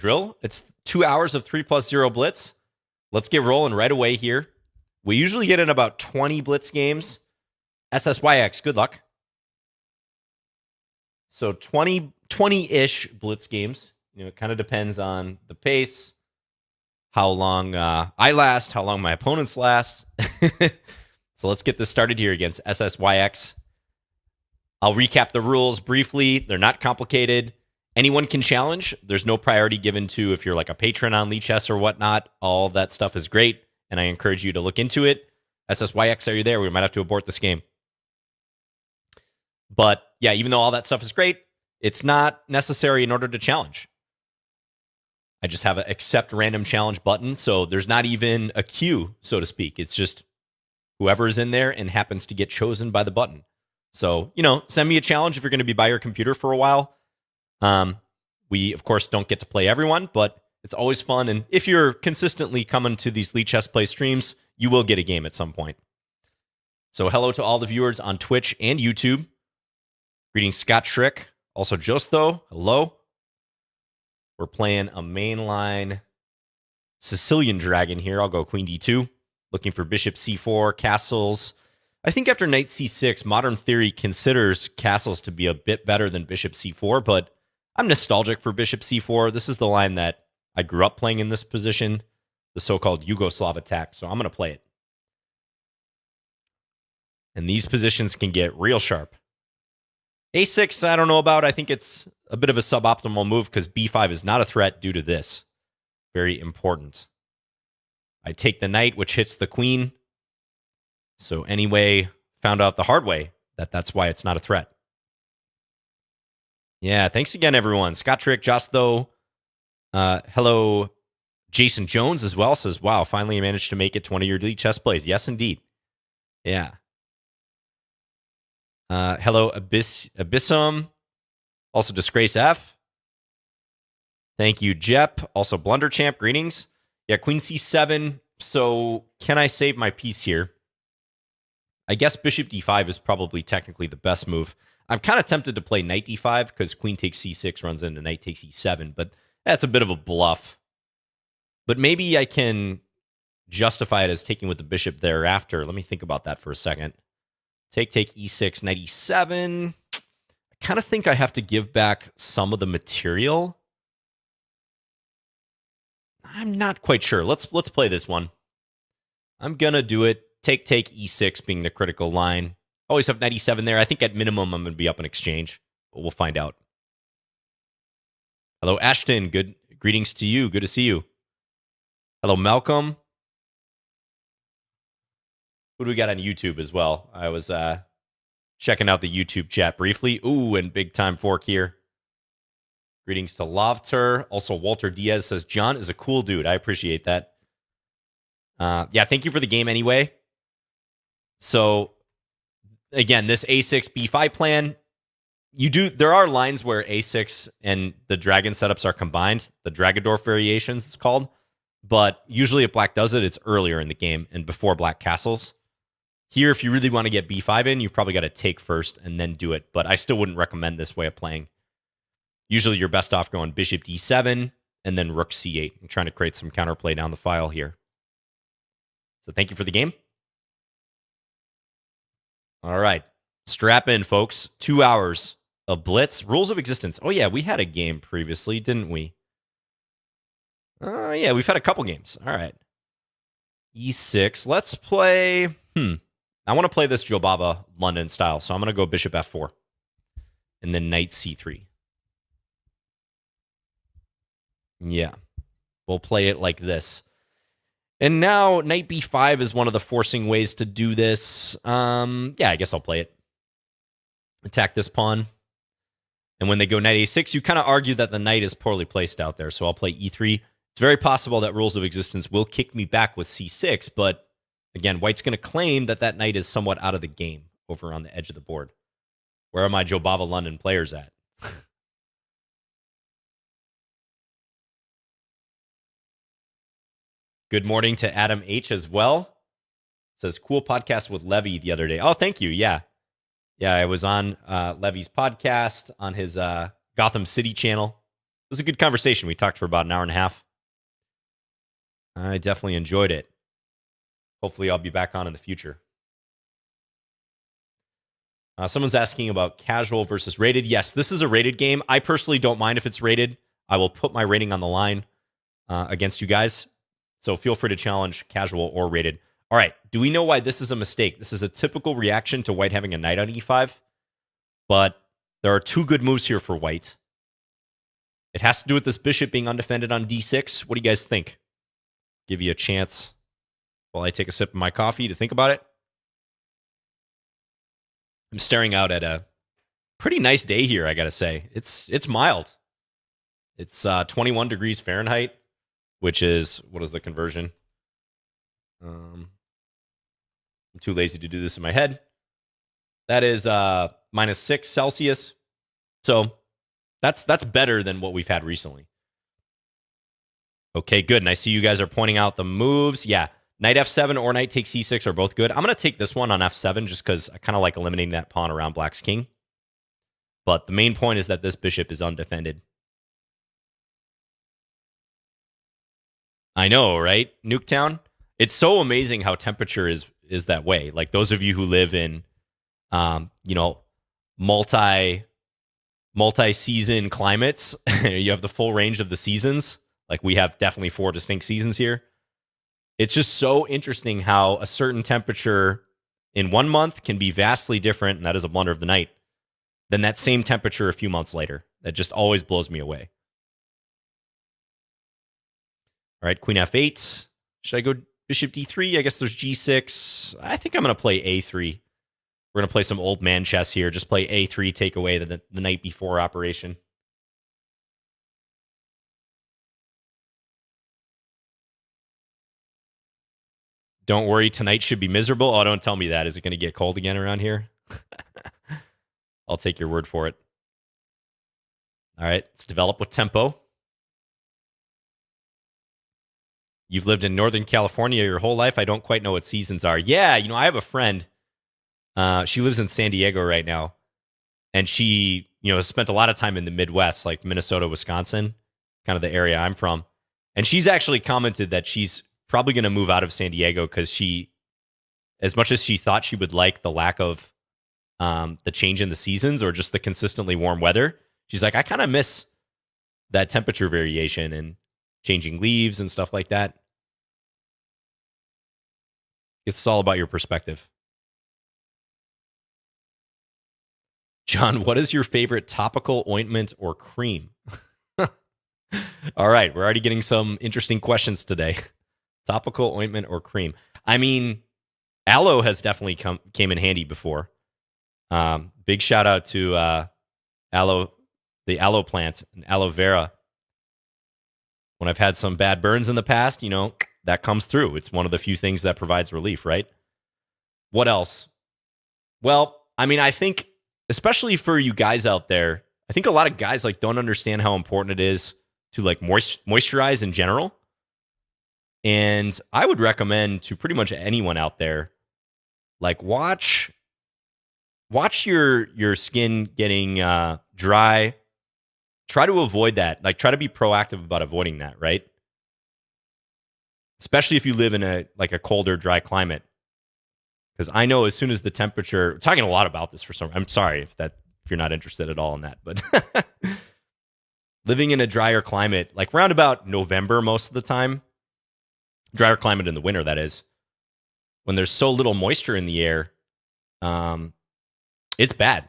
drill. It's 2 hours of 3+0 blitz. Let's get rolling right away here. We usually get in about 20 blitz games. SSYX, good luck. So 20-ish blitz games. It kind of depends on the pace, how long I last, how long my opponents last. So let's get this started here against SSYX. I'll recap the rules briefly. They're not complicated. Anyone can challenge. There's no priority given to if you're like a patron on Lichess or whatnot. All of that stuff is great, and I encourage you to look into it. SSYX, are you there? We might have to abort this game. But yeah, even though all that stuff is great, it's not necessary in order to challenge. I just have an accept random challenge button, so there's not even a queue, so to speak. It's just whoever is in there and happens to get chosen by the button. So, send me a challenge if you're going to be by your computer for a while. We, of course, don't get to play everyone, but it's always fun. And if you're consistently coming to these Lichess Play streams, you will get a game at some point. So hello to all the viewers on Twitch and YouTube. Greetings, Scott Schrick. Also, Josto. Hello. We're playing a mainline Sicilian Dragon here. I'll go Queen D2. Looking for Bishop C4, castles. I think after Knight C6, modern theory considers castles to be a bit better than Bishop C4, but I'm nostalgic for Bishop C4. This is the line that I grew up playing in this position, the so-called Yugoslav attack, so I'm going to play it. And these positions can get real sharp. A6, I don't know about. I think it's a bit of a suboptimal move because B5 is not a threat due to this. Very important. I take the knight, which hits the queen. So anyway, found out the hard way that that's why it's not a threat. Yeah, thanks again, everyone. Scott Trick, Josto. Hello, Jason Jones as well says, wow, finally managed to make it to one of your Lichess plays. Yes, indeed. Yeah. Hello, Abyssum. Also, Disgrace F. Thank you, Jep. Also, Blunderchamp, greetings. Yeah, Queen C7. So, can I save my piece here? I guess Bishop D5 is probably technically the best move. I'm kind of tempted to play Knight D5 because Queen takes C6 runs into Knight takes E7, but that's a bit of a bluff. But maybe I can justify it as taking with the bishop thereafter. Let me think about that for a second. Take E6, Knight E7. I kind of think I have to give back some of the material. I'm not quite sure. Let's play this one. I'm going to do it. Take E6 being the critical line. Always have Knight E7 there. I think at minimum I'm going to be up in exchange, but we'll find out. Hello, Ashton. Good greetings to you. Good to see you. Hello, Malcolm. What do we got on YouTube as well? I was checking out the YouTube chat briefly. Ooh, and big time fork here. Greetings to Lovter. Also, Walter Diaz says, John is a cool dude. I appreciate that. Yeah, thank you for the game anyway. So, again, this A6, B5 plan, there are lines where A6 and the dragon setups are combined. The Dragadorf variations, it's called. But usually if black does it, it's earlier in the game and before black castles. Here, if you really want to get B5 in, you probably got to take first and then do it. But I still wouldn't recommend this way of playing. Usually you're best off going Bishop D7 and then Rook C8. I'm trying to create some counterplay down the file here. So thank you for the game. All right. Strap in, folks. 2 hours of blitz. Rules of existence. Oh, yeah, we had a game previously, didn't we? Yeah, we've had a couple games. All right. E6. Let's play... I want to play this Jobava London style, so I'm going to go Bishop F4. And then Knight C3. Yeah. We'll play it like this. And now Knight B5 is one of the forcing ways to do this. Yeah, I guess I'll play it. Attack this pawn. And when they go Knight A6, you kind of argue that the knight is poorly placed out there. So I'll play E3. It's very possible that Rules of Existence will kick me back with C6, but again, White's going to claim that that knight is somewhat out of the game over on the edge of the board. Where are my Jobava London players at? Good morning to Adam H. as well. Says, cool podcast with Levy the other day. Oh, thank you. Yeah. Yeah, I was on Levy's podcast on his Gotham City channel. was a good conversation. We talked for about an hour and a half. I definitely enjoyed it. Hopefully, I'll be back on in the future. Someone's asking about casual versus rated. Yes, this is a rated game. I personally don't mind if it's rated. I will put my rating on the line against you guys. So feel free to challenge casual or rated. All right. Do we know why this is a mistake? This is a typical reaction to white having a knight on e5. But there are two good moves here for white. It has to do with this bishop being undefended on d6. What do you guys think? Give you a chance while I take a sip of my coffee to think about it. I'm staring out at a pretty nice day here, I gotta say. It's mild. It's 21 degrees Fahrenheit, which is, what is the conversion? I'm too lazy to do this in my head. That is -6 Celsius. So that's better than what we've had recently. Okay, good. And I see you guys are pointing out the moves. Yeah, knight f7 or knight takes e6 are both good. I'm going to take this one on f7 just because I kind of like eliminating that pawn around black's king. But the main point is that this bishop is undefended. I know, right? Nuketown? It's so amazing how temperature is that way. Like those of you who live in, multi-season climates, you have the full range of the seasons. Like we have definitely 4 distinct seasons here. It's just so interesting how a certain temperature in 1 month can be vastly different, and that is a blunder of the night, than that same temperature a few months later. That just always blows me away. All right, queen f8. Should I go bishop d3? I guess there's g6. I think I'm going to play a3. We're going to play some old man chess here. Just play a3, take away the night before operation. Don't worry, tonight should be miserable. Oh, don't tell me that. Is it going to get cold again around here? I'll take your word for it. All right, let's develop with tempo. You've lived in Northern California your whole life. I don't quite know what seasons are. Yeah, I have a friend. She lives in San Diego right now. And she, has spent a lot of time in the Midwest, like Minnesota, Wisconsin, kind of the area I'm from. And she's actually commented that she's probably going to move out of San Diego because she, as much as she thought she would like the lack of the change in the seasons or just the consistently warm weather, she's like, I kind of miss that temperature variation and changing leaves and stuff like that. It's all about your perspective. John, what is your favorite topical ointment or cream? All right, we're already getting some interesting questions today. Topical ointment or cream? I mean, aloe has definitely came in handy before. Big shout out to aloe, the aloe plant, and aloe vera. When I've had some bad burns in the past, that comes through. It's one of the few things that provides relief, right? What else? Well, I mean, I think, especially for you guys out there, I think a lot of guys don't understand how important it is to moisturize in general. And I would recommend to pretty much anyone out there, watch your skin getting dry. Try to avoid that. Try to be proactive about avoiding that, right? Especially if you live in a colder, dry climate. Because I know as soon as the temperature, we're talking a lot about this I'm sorry if you're not interested at all in that, but living in a drier climate, round about November most of the time, drier climate in the winter, that is, when there's so little moisture in the air, it's bad.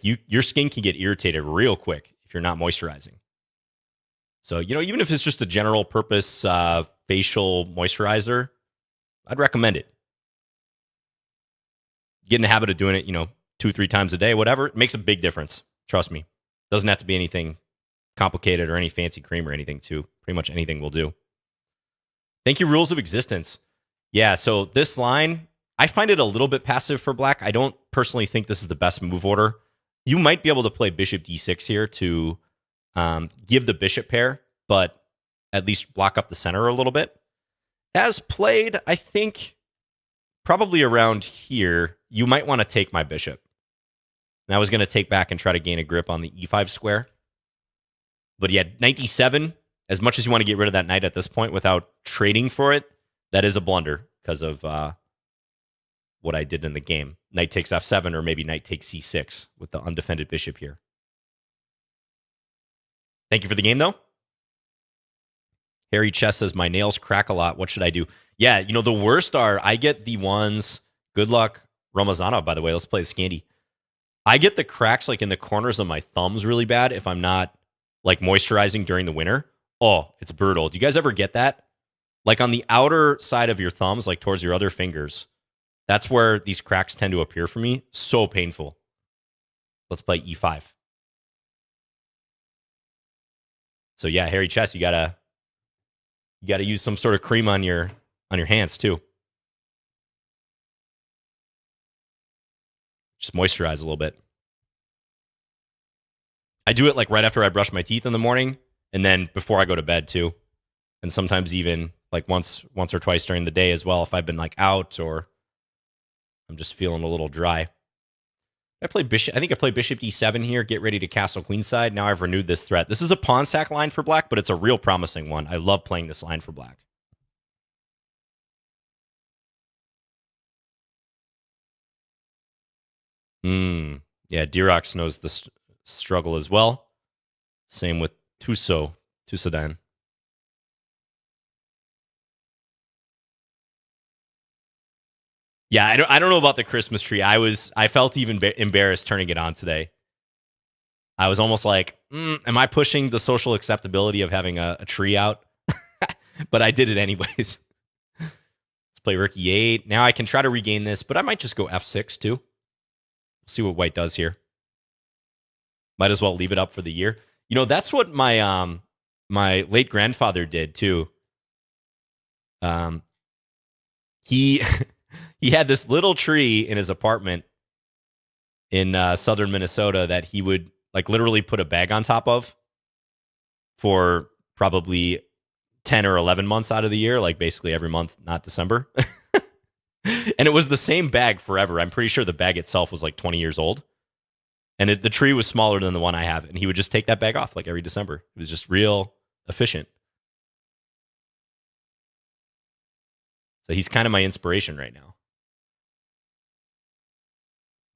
Your skin can get irritated real quick if you're not moisturizing. So, even if it's just a general purpose facial moisturizer, I'd recommend it. Get in the habit of doing it, 2-3 times a day, whatever. It makes a big difference. Trust me. Doesn't have to be anything complicated or any fancy cream or anything, too. Pretty much anything will do. Thank you, Rules of Existence. Yeah, so this line, I find it a little bit passive for black. I don't personally think this is the best move order. You might be able to play bishop d6 here to give the bishop pair, but at least block up the center a little bit. As played, I think probably around here, you might want to take my bishop. And I was going to take back and try to gain a grip on the e5 square. But yeah, knight d7, as much as you want to get rid of that knight at this point without trading for it, that is a blunder because of what I did in the game. Knight takes f7 or maybe knight takes c6 with the undefended bishop here. Thank you for the game, though. Harry Chess says, my nails crack a lot. What should I do? Yeah, the worst are, I get the ones, good luck, Ramazanov, by the way. Let's play the Scandi. I get the cracks like in the corners of my thumbs really bad if I'm not like moisturizing during the winter. Oh, it's brutal. Do you guys ever get that? Like on the outer side of your thumbs, like towards your other fingers. That's where these cracks tend to appear for me. So painful. Let's play e5. So yeah, Harry Chess, you gotta use some sort of cream on your hands too. Just moisturize a little bit. I do it like right after I brush my teeth in the morning, and then before I go to bed too, and sometimes even like once or twice during the day as well if I've been like out or I'm just feeling a little dry. I think I played bishop d7 here, get ready to castle queenside. Now I've renewed this threat. This is a pawn sack line for black, but it's a real promising one. I love playing this line for black. Yeah, Dirox knows the struggle as well. Same with Tusodan. Yeah, I don't know about the Christmas tree. I felt even embarrassed turning it on today. I was almost like, am I pushing the social acceptability of having a tree out? But I did it anyways. Let's play rook e8. Now I can try to regain this, but I might just go f6 too. See what white does here. Might as well leave it up for the year. That's what my my late grandfather did too. He he had this little tree in his apartment in southern Minnesota that he would like literally put a bag on top of for probably 10 or 11 months out of the year, like basically every month, not December. And it was the same bag forever. I'm pretty sure the bag itself was like 20 years old. And the tree was smaller than the one I have. And he would just take that bag off like every December. It was just real efficient. So he's kind of my inspiration right now.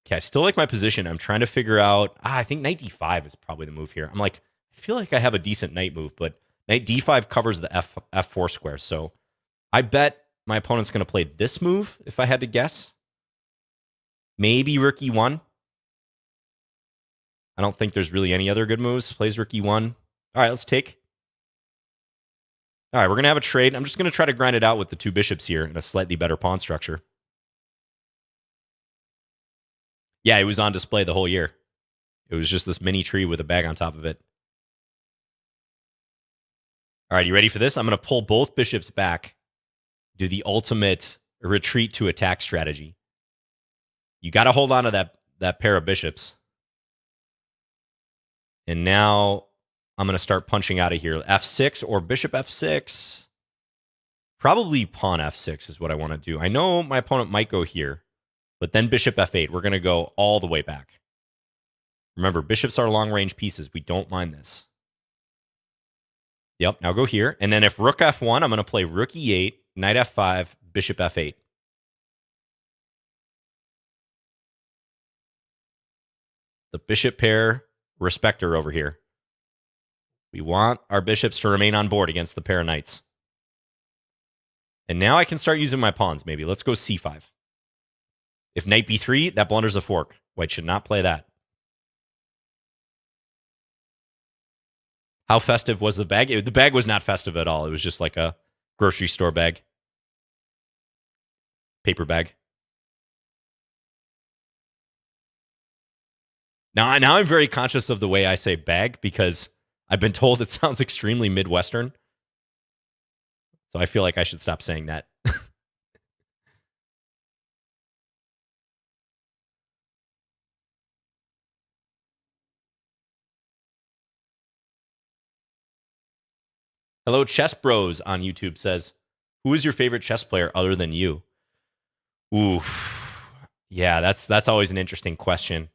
Okay, I still like my position. I'm trying to figure out, I think knight d5 is probably the move here. I'm like, I feel like I have a decent knight move, but knight d5 covers the f4 square. So I bet my opponent's going to play this move, if I had to guess. Maybe rook e1. I don't think there's really any other good moves. Plays rook e1. All right, let's take. All right, we're going to have a trade. I'm just going to try to grind it out with the two bishops here in a slightly better pawn structure. Yeah, it was on display the whole year. It was just this mini tree with a bag on top of it. All right, you ready for this? I'm going to pull both bishops back, do the ultimate retreat to attack strategy. You got to hold on to that pair of bishops. And now I'm going to start punching out of here. f6 or bishop f6. Probably pawn f6 is what I want to do. I know my opponent might go here, but then bishop f8. We're going to go all the way back. Remember, bishops are long-range pieces. We don't mind this. Yep, now go here. And then if rook f1, I'm going to play rook e8, knight f5, bishop f8. The bishop pair respecter over here. We want our bishops to remain on board against the pair of knights. And now I can start using my pawns, maybe. Let's go c5. If knight b3, that blunders a fork. White should not play that. How festive was the bag? The bag was not festive at all. It was just like a grocery store bag. Paper bag. Now I'm very conscious of the way I say bag because I've been told it sounds extremely Midwestern. So I feel like I should stop saying that. Hello, Chess Bros on YouTube says, who is your favorite chess player other than you? Ooh, yeah, that's always an interesting question.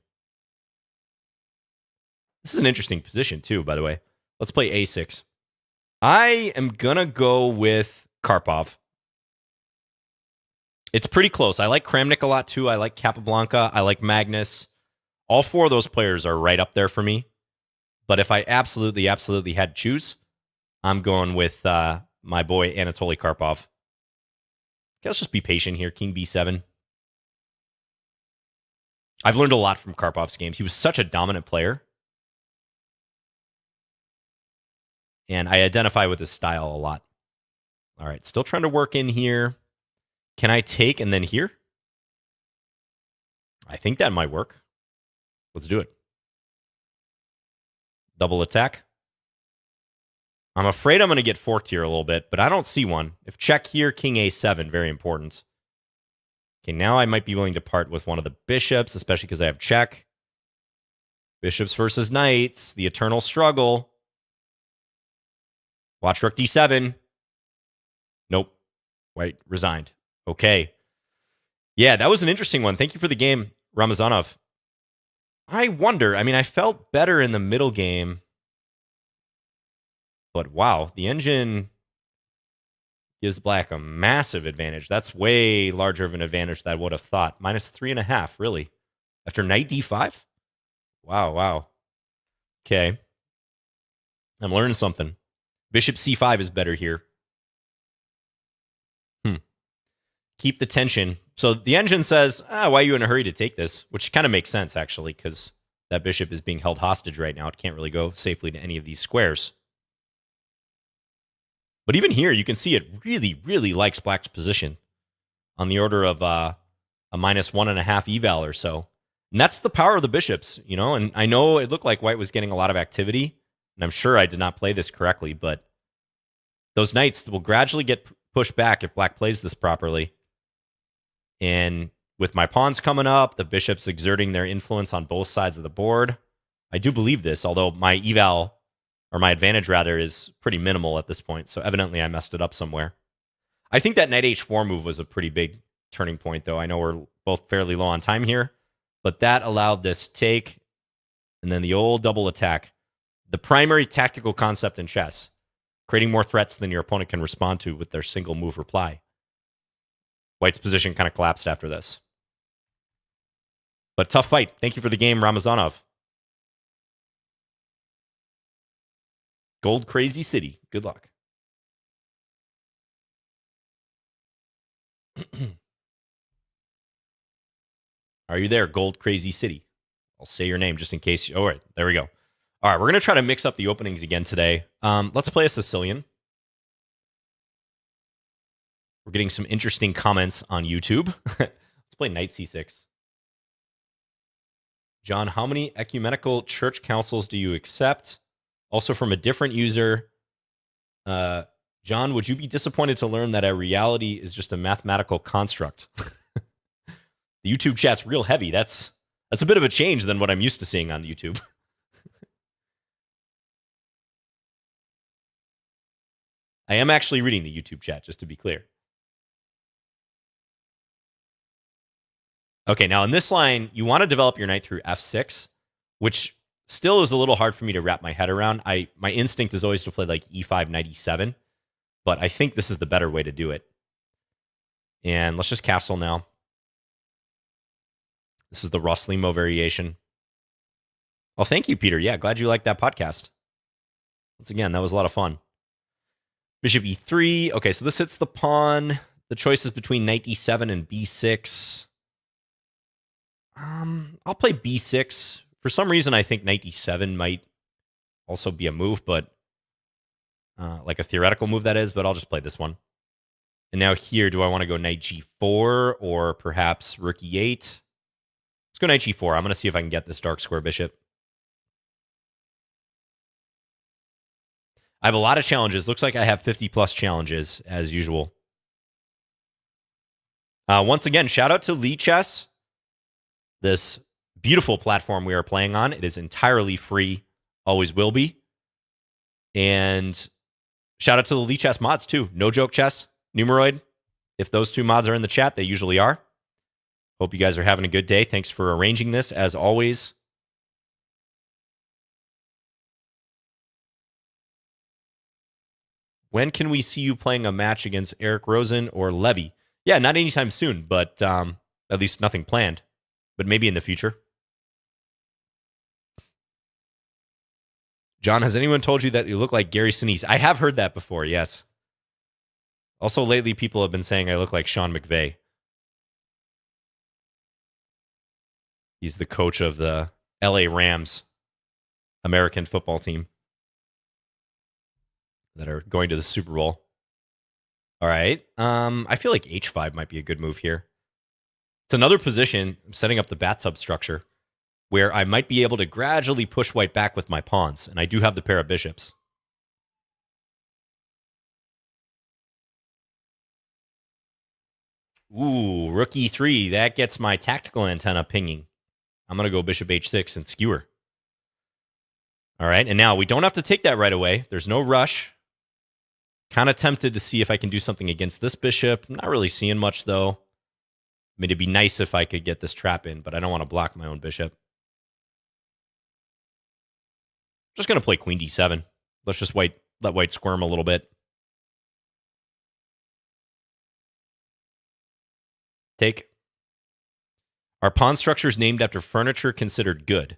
This is an interesting position too, by the way. Let's play a6. I am going to go with Karpov. It's pretty close. I like Kramnik a lot, too. I like Capablanca. I like Magnus. All four of those players are right up there for me. But if I absolutely had to choose, I'm going with my boy Anatoly Karpov. Let's just be patient here. King b7. I've learned a lot from Karpov's games. He was such a dominant player. And I identify with his style a lot. All right, still trying to work in here. Can I take and then here? I think that might work. Let's do it. Double attack. I'm afraid I'm going to get forked here a little bit, but I don't see one. If check here, king a7, very important. Okay, now I might be willing to part with one of the bishops, especially because I have check. Bishops versus knights, the eternal struggle. Watch rook d7. Nope. White resigned. Okay. Yeah, that was an interesting one. Thank you for the game, Ramazanov. I wonder, I felt better in the middle game. But wow, the engine gives black a massive advantage. That's way larger of an advantage than I would have thought. -3.5, really. After knight d5? Wow. Okay. I'm learning something. Bishop c5 is better here. Keep the tension. So the engine says, why are you in a hurry to take this? Which kind of makes sense, actually, because that bishop is being held hostage right now. It can't really go safely to any of these squares. But even here, you can see it really likes black's position on the order of a -1.5 eval or so. And that's the power of the bishops, and I know it looked like white was getting a lot of activity, and I'm sure I did not play this correctly, but those knights will gradually get pushed back if black plays this properly. And with my pawns coming up, the bishops exerting their influence on both sides of the board, I do believe this, although my eval, or my advantage rather, is pretty minimal at this point, so evidently I messed it up somewhere. I think that knight h4 move was a pretty big turning point, though. I know we're both fairly low on time here, but that allowed this take, and then the old double attack. The primary tactical concept in chess, creating more threats than your opponent can respond to with their single move reply. White's position kind of collapsed after this. But tough fight. Thank you for the game, Ramazanov. Gold Crazy City. Good luck. Are you there, Gold Crazy City? I'll say your name just in case. All right, there we go. All right, we're going to try to mix up the openings again today. Let's play a Sicilian. We're getting some interesting comments on YouTube. Let's play knight c6. John, how many ecumenical church councils do you accept? Also from a different user. John, would you be disappointed to learn that a reality is just a mathematical construct? The YouTube chat's real heavy. That's a bit of a change than what I'm used to seeing on YouTube. I am actually reading the YouTube chat, just to be clear. Okay, now in this line, you want to develop your knight through f6, which still is a little hard for me to wrap my head around. My instinct is always to play like e5, knight e7, but I think this is the better way to do it. And let's just castle now. This is the Rossolimo variation. Well, thank you, Peter. Yeah, glad you liked that podcast. Once again, that was a lot of fun. Bishop e3. Okay, so this hits the pawn. The choice is between knight d7 and b6. I'll play b6. For some reason, I think knight d7 might also be a move, but like a theoretical move, that is, but I'll just play this one. And now here, do I want to go knight g4 or perhaps rook e8? Let's go knight g4. I'm going to see if I can get this dark square bishop. I have a lot of challenges. Looks like I have 50+ challenges, as usual. Once again, shout out to Lichess, this beautiful platform we are playing on. It is entirely free, always will be. And shout out to the Lichess mods, too. No Joke Chess, Numeroid. If those two mods are in the chat, they usually are. Hope you guys are having a good day. Thanks for arranging this, as always. When can we see you playing a match against Eric Rosen or Levy? Yeah, not anytime soon, but at least nothing planned. But maybe in the future. John, has anyone told you that you look like Gary Sinise? I have heard that before, yes. Also, lately, people have been saying I look like Sean McVay. He's the coach of the LA Rams American football team that are going to the Super Bowl. All right. I feel like H5 might be a good move here. It's another position. I'm setting up the bathtub structure where I might be able to gradually push white back with my pawns, and I do have the pair of bishops. Ooh, rook e3. That gets my tactical antenna pinging. I'm going to go bishop h6 and skewer. All right, and now we don't have to take that right away. There's no rush. Kind of tempted to see if I can do something against this bishop. Not really seeing much, though. I mean, it'd be nice if I could get this trap in, but I don't want to block my own bishop. Just going to play queen d7. Let's just let white squirm a little bit. Take. Are pawn structures named after furniture considered good?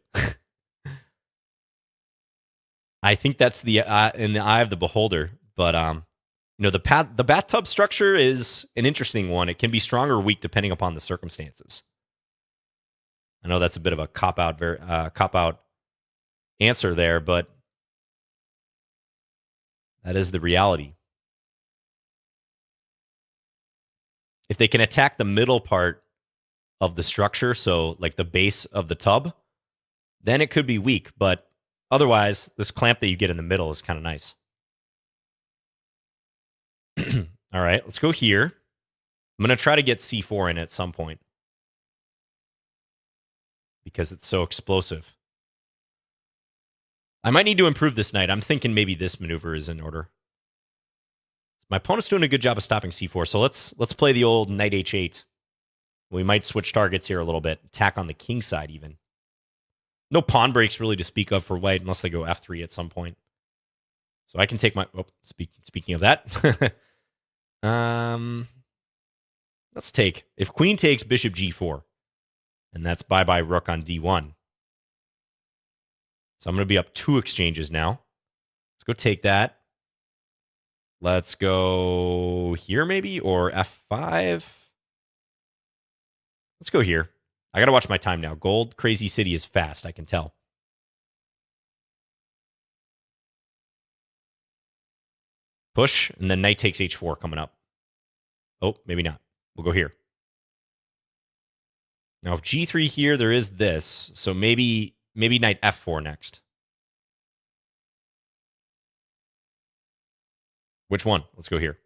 I think that's the in the eye of the beholder. But the bathtub structure is an interesting one. It can be strong or weak depending upon the circumstances. I know that's a bit of a cop out answer there, but that is the reality. If they can attack the middle part of the structure, so like the base of the tub, then it could be weak. But otherwise, this clamp that you get in the middle is kind of nice. All right, let's go here. I'm going to try to get c4 in at some point because it's so explosive. I might need to improve this knight. I'm thinking maybe this maneuver is in order. My opponent's doing a good job of stopping c4, so let's play the old knight h8. We might switch targets here a little bit. Attack on the king side even. No pawn breaks really to speak of for white unless they go f3 at some point. So I can take my... Oh, speaking of that. Let's take... If queen takes, bishop g4. And that's bye-bye rook on d1. So I'm going to be up 2 exchanges now. Let's go take that. Let's go here maybe, or f5. Let's go here. I got to watch my time now. Gold Crazy City is fast, I can tell. Push, and then knight takes h4 coming up. Oh, maybe not. We'll go here. Now, if g3 here, there is this. So maybe knight f4 next. Which one? Let's go here.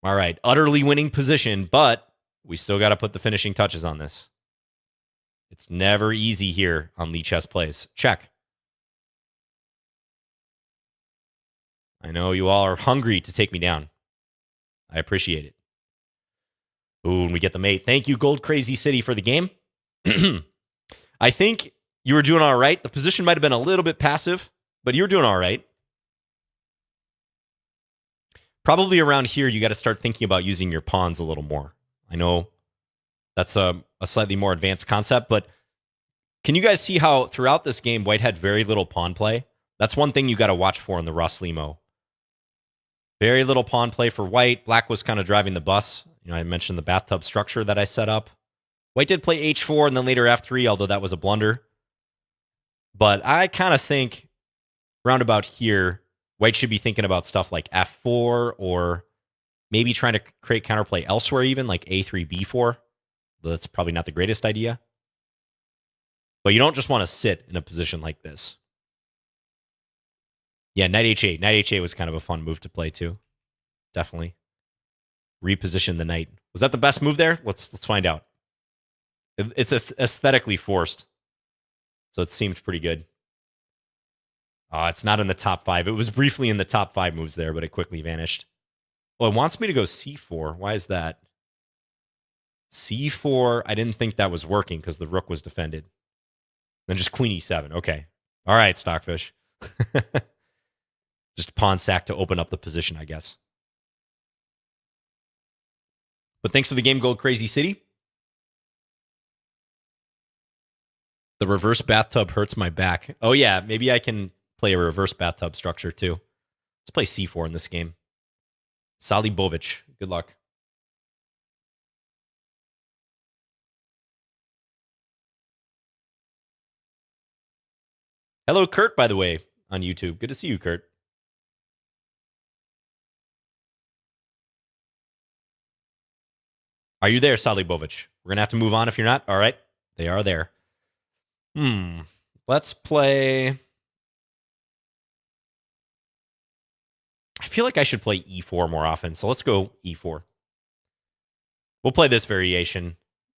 All right. Utterly winning position, but we still got to put the finishing touches on this. It's never easy here on Lichess Plays. Check. I know you all are hungry to take me down. I appreciate it. Ooh, and we get the mate. Thank you, Gold Crazy City, for the game. I think you were doing all right. The position might have been a little bit passive, but you're doing all right. Probably around here, you got to start thinking about using your pawns a little more. I know that's a slightly more advanced concept, but can you guys see how throughout this game, white had very little pawn play? That's one thing you got to watch for in the Rossolimo. Very little pawn play for white. Black was kind of driving the bus. I mentioned the bathtub structure that I set up. White did play h4 and then later f3, although that was a blunder. But I kind of think roundabout here, white should be thinking about stuff like f4 or maybe trying to create counterplay elsewhere even, like a3, b4. But that's probably not the greatest idea. But you don't just want to sit in a position like this. Yeah, knight h8. Knight h8 was kind of a fun move to play too. Definitely. Reposition the knight. Was that the best move there? Let's find out. It's aesthetically forced. So it seemed pretty good. It's not in the top 5. It was briefly in the top 5 moves there, but it quickly vanished. Well, it wants me to go c4. Why is that? c4, I didn't think that was working because the rook was defended. Then just queen e7. Okay. All right, Stockfish. Just pawn sack to open up the position, I guess. But thanks for the game, Gold Crazy City. The reverse bathtub hurts my back. Oh, yeah. Maybe I can play a reverse bathtub structure, too. Let's play c4 in this game. Salibovic. Good luck. Hello, Kurt, by the way, on YouTube. Good to see you, Kurt. Are you there, Salibovic? We're going to have to move on if you're not. All right. They are there. Let's play. I feel like I should play e4 more often, so let's go e4. We'll play this variation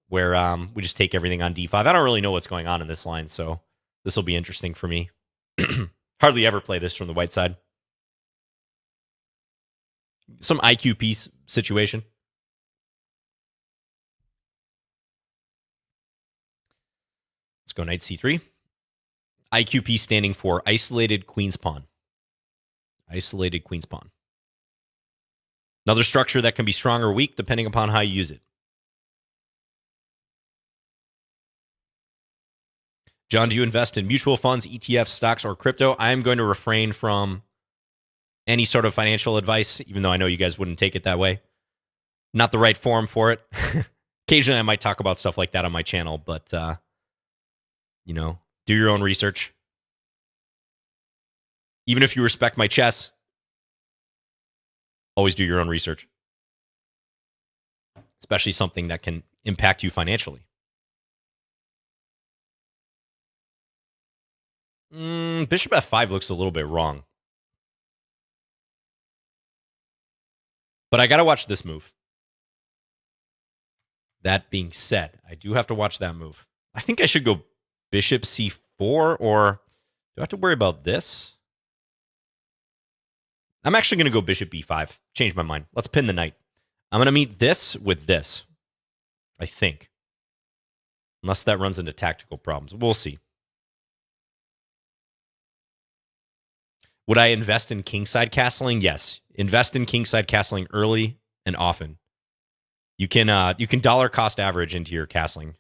where we just take everything on d5. I don't really know what's going on in this line, so this will be interesting for me. Hardly ever play this from the white side. Some IQ piece situation. Let's go knight c3. IQP standing for isolated queen's pawn. Isolated queen's pawn. Another structure that can be strong or weak depending upon how you use it. John, do you invest in mutual funds, ETFs, stocks, or crypto? I am going to refrain from any sort of financial advice, even though I know you guys wouldn't take it that way. Not the right forum for it. Occasionally I might talk about stuff like that on my channel, but, you know, do your own research. Even if you respect my chess, always do your own research. Especially something that can impact you financially. Bishop f5 looks a little bit wrong. But I got to watch this move. That being said, I do have to watch that move. I think I should go bishop c4, or do I have to worry about this? I'm actually going to go bishop b5. Change my mind. Let's pin the knight. I'm going to meet this with this, I think. Unless that runs into tactical problems. We'll see. Would I invest in kingside castling? Yes. Invest in kingside castling early and often. You can dollar cost average into your castling.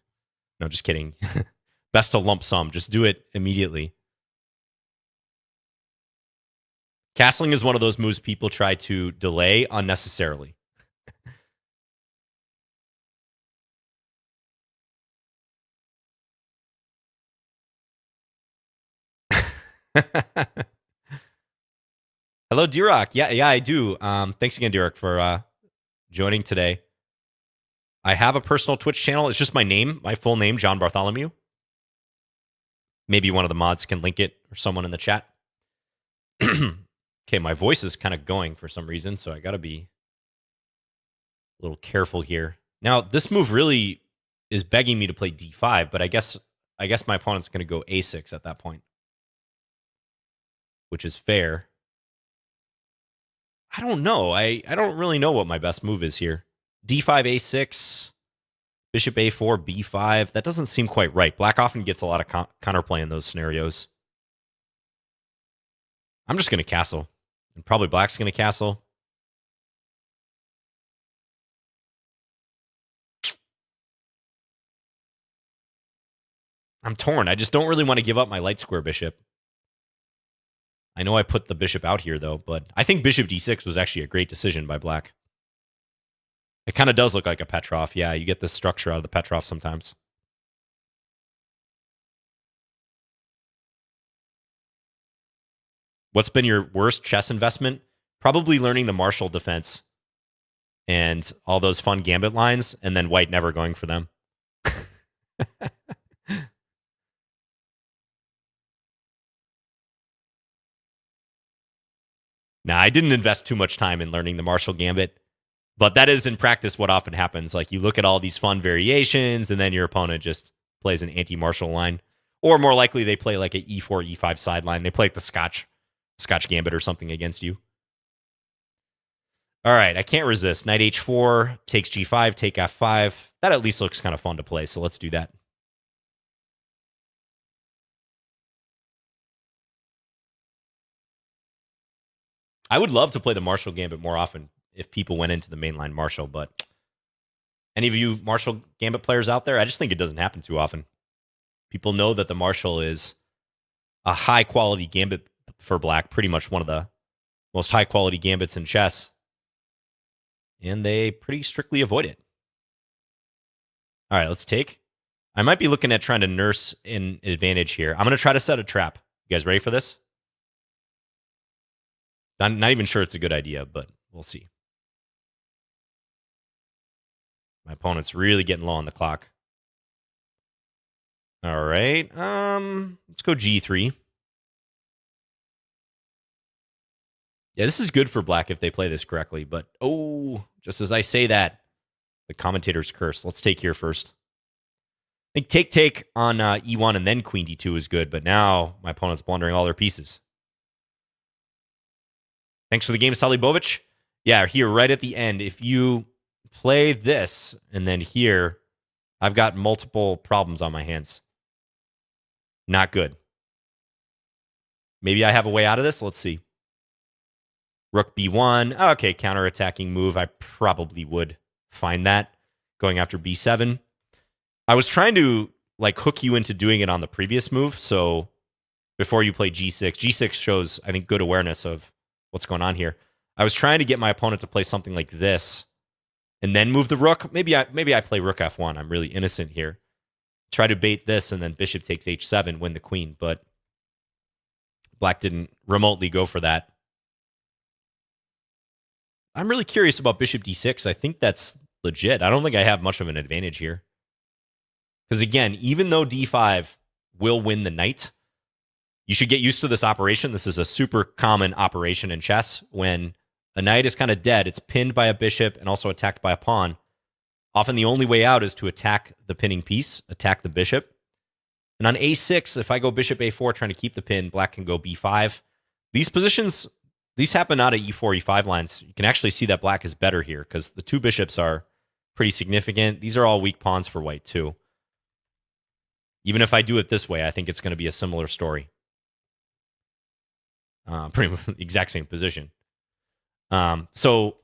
No, just kidding. Best to lump sum. Just do it immediately. Castling is one of those moves people try to delay unnecessarily. Hello, D-Rock. Yeah, I do. Thanks again, D-Rock, for joining today. I have a personal Twitch channel. It's just my name, my full name, John Bartholomew. Maybe one of the mods can link it, or someone in the chat. Okay, my voice is kind of going for some reason, so I got to be a little careful here. Now, this move really is begging me to play d5, but I guess my opponent's going to go a6 at that point, which is fair. I don't know. I don't really know what my best move is here. d5, a6, bishop a4, b5. That doesn't seem quite right. Black often gets a lot of counterplay in those scenarios. I'm just going to castle. And probably black's going to castle. I'm torn. I just don't really want to give up my light square bishop. I know I put the bishop out here, though, but I think bishop d6 was actually a great decision by black. It kind of does look like a Petrov. Yeah, you get this structure out of the Petrov sometimes. What's been your worst chess investment? Probably learning the Marshall defense and all those fun gambit lines, and then white never going for them. Nah, I didn't invest too much time in learning the Marshall gambit, but that is in practice what often happens. Like, you look at all these fun variations, and then your opponent just plays an anti-Marshall line. Or more likely, they play like an e4, e5 sideline. They play like the Scotch gambit or something against you. All right, I can't resist. Knight h4, takes g5, take f5. That at least looks kind of fun to play, so let's do that. I would love to play the Marshall Gambit more often if people went into the mainline Marshall, but any of you Marshall Gambit players out there, I just think it doesn't happen too often. People know that the Marshall is a high quality gambit for black, pretty much one of the most high quality gambits in chess, and they pretty strictly avoid it. All right, let's take. I might be looking at trying to nurse an advantage here. I'm going to try to set a trap. You guys ready for this? I'm not even sure it's a good idea, but we'll see. My opponent's really getting low on the clock. All right. Let's go G3. Yeah, this is good for black if they play this correctly, but oh, just as I say that, the commentator's curse. Let's take here first. I think take on E1 and then Queen D2 is good, but now my opponent's blundering all their pieces. Thanks for the game, Salibovic. Yeah, here right at the end, if you play this and then here, I've got multiple problems on my hands. Not good. Maybe I have a way out of this. Let's see. Rook B1. Okay, counterattacking move. I probably would find that going after B7. I was trying to like hook you into doing it on the previous move. So before you play G6, G6 shows, I think, good awareness of what's going on here. I was trying to get my opponent to play something like this and then move the rook. Maybe I play rook F1. I'm really innocent here. Try to bait this and then bishop takes H7, win the queen. But black didn't remotely go for that. I'm really curious about bishop D6. I think that's legit. I don't think I have much of an advantage here. Because again, even though D5 will win the knight, you should get used to this operation. This is a super common operation in chess. When a knight is kind of dead, it's pinned by a bishop and also attacked by a pawn. Often the only way out is to attack the pinning piece, attack the bishop. And on A6, if I go bishop A4 trying to keep the pin, black can go B5. These positions, these happen out of E4, E5 lines. You can actually see that black is better here because the two bishops are pretty significant. These are all weak pawns for white too. Even if I do it this way, I think it's going to be a similar story. Pretty much the exact same position. So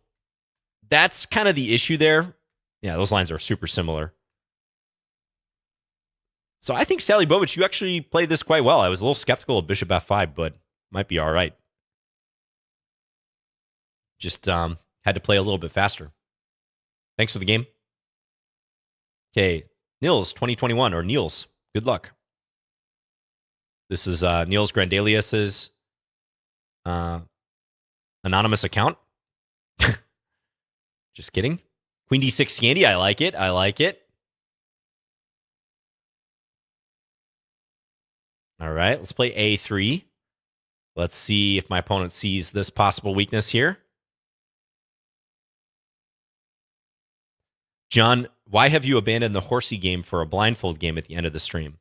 that's kind of the issue there. Yeah, those lines are super similar. So I think Salibovic, you actually played this quite well. I was a little skeptical of bishop F5, but might be all right. Just had to play a little bit faster. Thanks for the game. Okay, Niels 2021, or Niels, good luck. This is Niels Grandelius's anonymous account. Just kidding. Queen D6 Scandi, I like it. I like it. All right, let's play A3. Let's see if my opponent sees this possible weakness here. John, why have you abandoned the horsey game for a blindfold game at the end of the stream?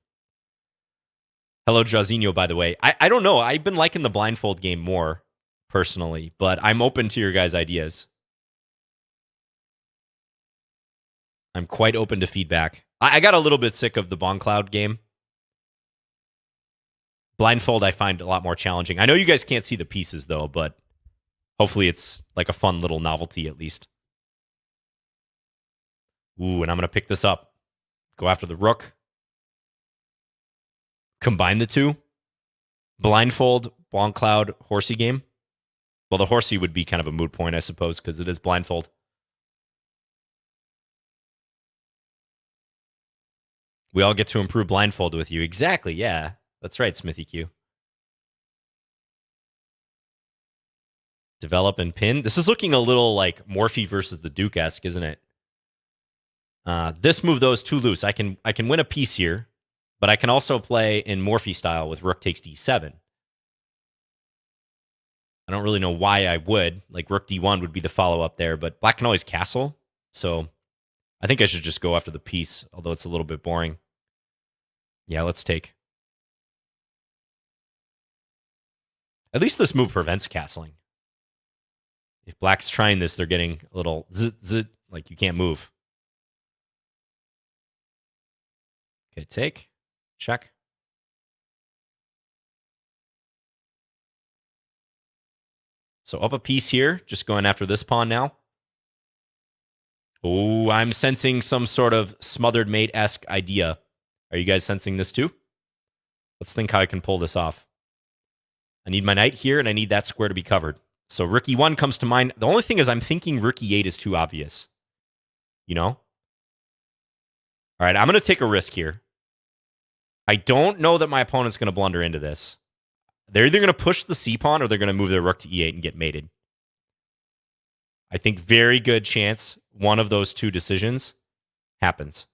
Hello, Jazinho, by the way. I don't know. I've been liking the blindfold game more, personally, but I'm open to your guys' ideas. I'm quite open to feedback. I got a little bit sick of the Bon Cloud game. Blindfold I find a lot more challenging. I know you guys can't see the pieces, though, but hopefully it's like a fun little novelty at least. Ooh, and I'm going to pick this up. Go after the rook. Combine the two. Blindfold, Bon Cloud, horsey game. Well, the horsey would be kind of a moot point, I suppose, because it is blindfold. We all get to improve blindfold with you. Exactly, yeah. That's right, Smithy Q. Develop and pin. This is looking a little like Morphy versus the Duke-esque, isn't it? This move, though, is too loose. I can win a piece here, but I can also play in Morphy style with rook takes d7. I don't really know why I would. Like, rook d1 would be the follow-up there, but black can always castle. So I think I should just go after the piece, although it's a little bit boring. Yeah, let's take. At least this move prevents castling. If black's trying this, they're getting a little zit, like you can't move. Okay, take. Check. So up a piece here, just going after this pawn now. Oh, I'm sensing some sort of smothered mate-esque idea. Are you guys sensing this too? Let's think how I can pull this off. I need my knight here, and I need that square to be covered. So rook e1 comes to mind. The only thing is I'm thinking rook e8 is too obvious. You know? All right, I'm going to take a risk here. I don't know that my opponent's going to blunder into this. They're either going to push the c-pawn or they're going to move their rook to e8 and get mated. I think very good chance one of those two decisions happens.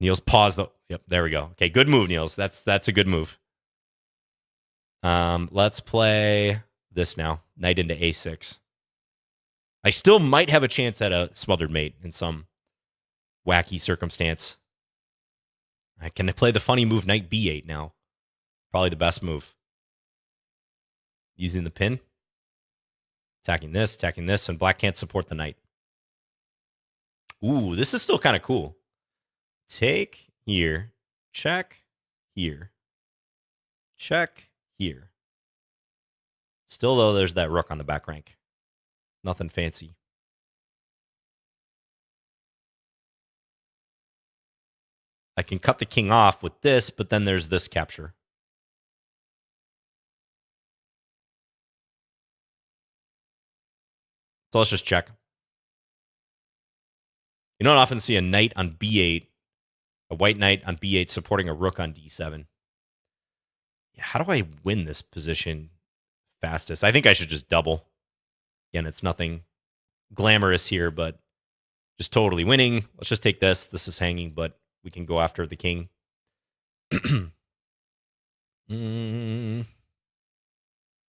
Niels, pause the... Yep, there we go. Okay, good move, Niels. That's a good move. Let's play this now. Knight into a6. I still might have a chance at a smothered mate in some wacky circumstance. I can play the funny move knight b8 now. Probably the best move. Using the pin. Attacking this, and black can't support the knight. Ooh, this is still kind of cool. Take here. Check here. Check here. Still, though, there's that rook on the back rank. Nothing fancy. I can cut the king off with this, but then there's this capture. So let's just check. You don't often see a knight on b8, a white knight on b8 supporting a rook on d7. Yeah, how do I win this position fastest? I think I should just double. Again, it's nothing glamorous here, but just totally winning. Let's just take this. This is hanging, but we can go after the king. All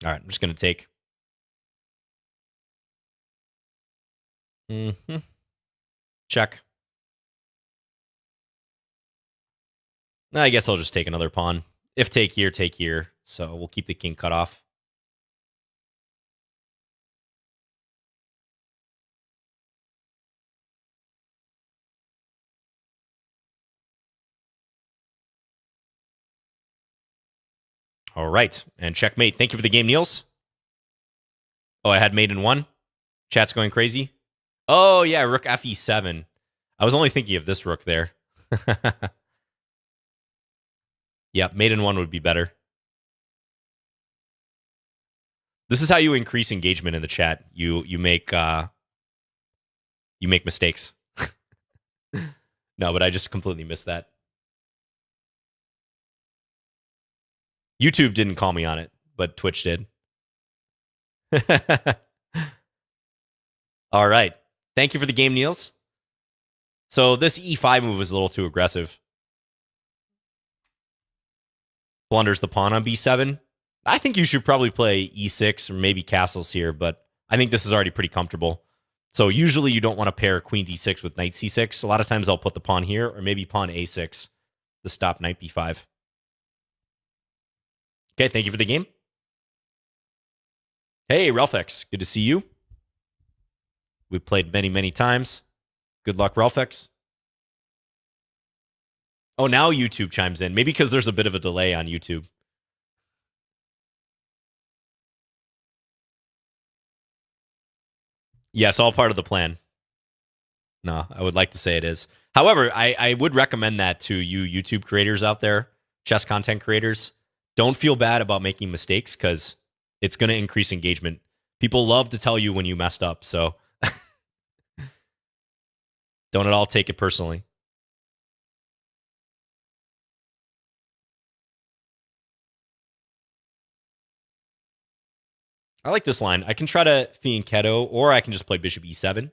right, I'm just going to take. Check. I guess I'll just take another pawn. If take here, take here. So we'll keep the king cut off. All right, and checkmate. Thank you for the game, Niels. Oh, I had mate in one. Chat's going crazy. Oh, yeah, rook fe7. I was only thinking of this rook there. Yep, mate in one would be better. This is how you increase engagement in the chat. You make mistakes. No, but I just completely missed that. YouTube didn't call me on it, but Twitch did. All right. Thank you for the game, Niels. So this e5 move is a little too aggressive. Blunders the pawn on b7. I think you should probably play e6 or maybe castles here, but I think this is already pretty comfortable. So usually you don't want to pair queen d6 with knight c6. A lot of times I'll put the pawn here or maybe pawn a6 to stop knight b5. Okay, thank you for the game. Hey, Ralphx, good to see you. We've played many, many times. Good luck, Ralphx. Oh, now YouTube chimes in. Maybe because there's a bit of a delay on YouTube. Yes, all part of the plan. No, I would like to say it is. However, I would recommend that to you YouTube creators out there, chess content creators. Don't feel bad about making mistakes because it's going to increase engagement. People love to tell you when you messed up, so don't at all take it personally. I like this line. I can try to fianchetto, or I can just play bishop e7.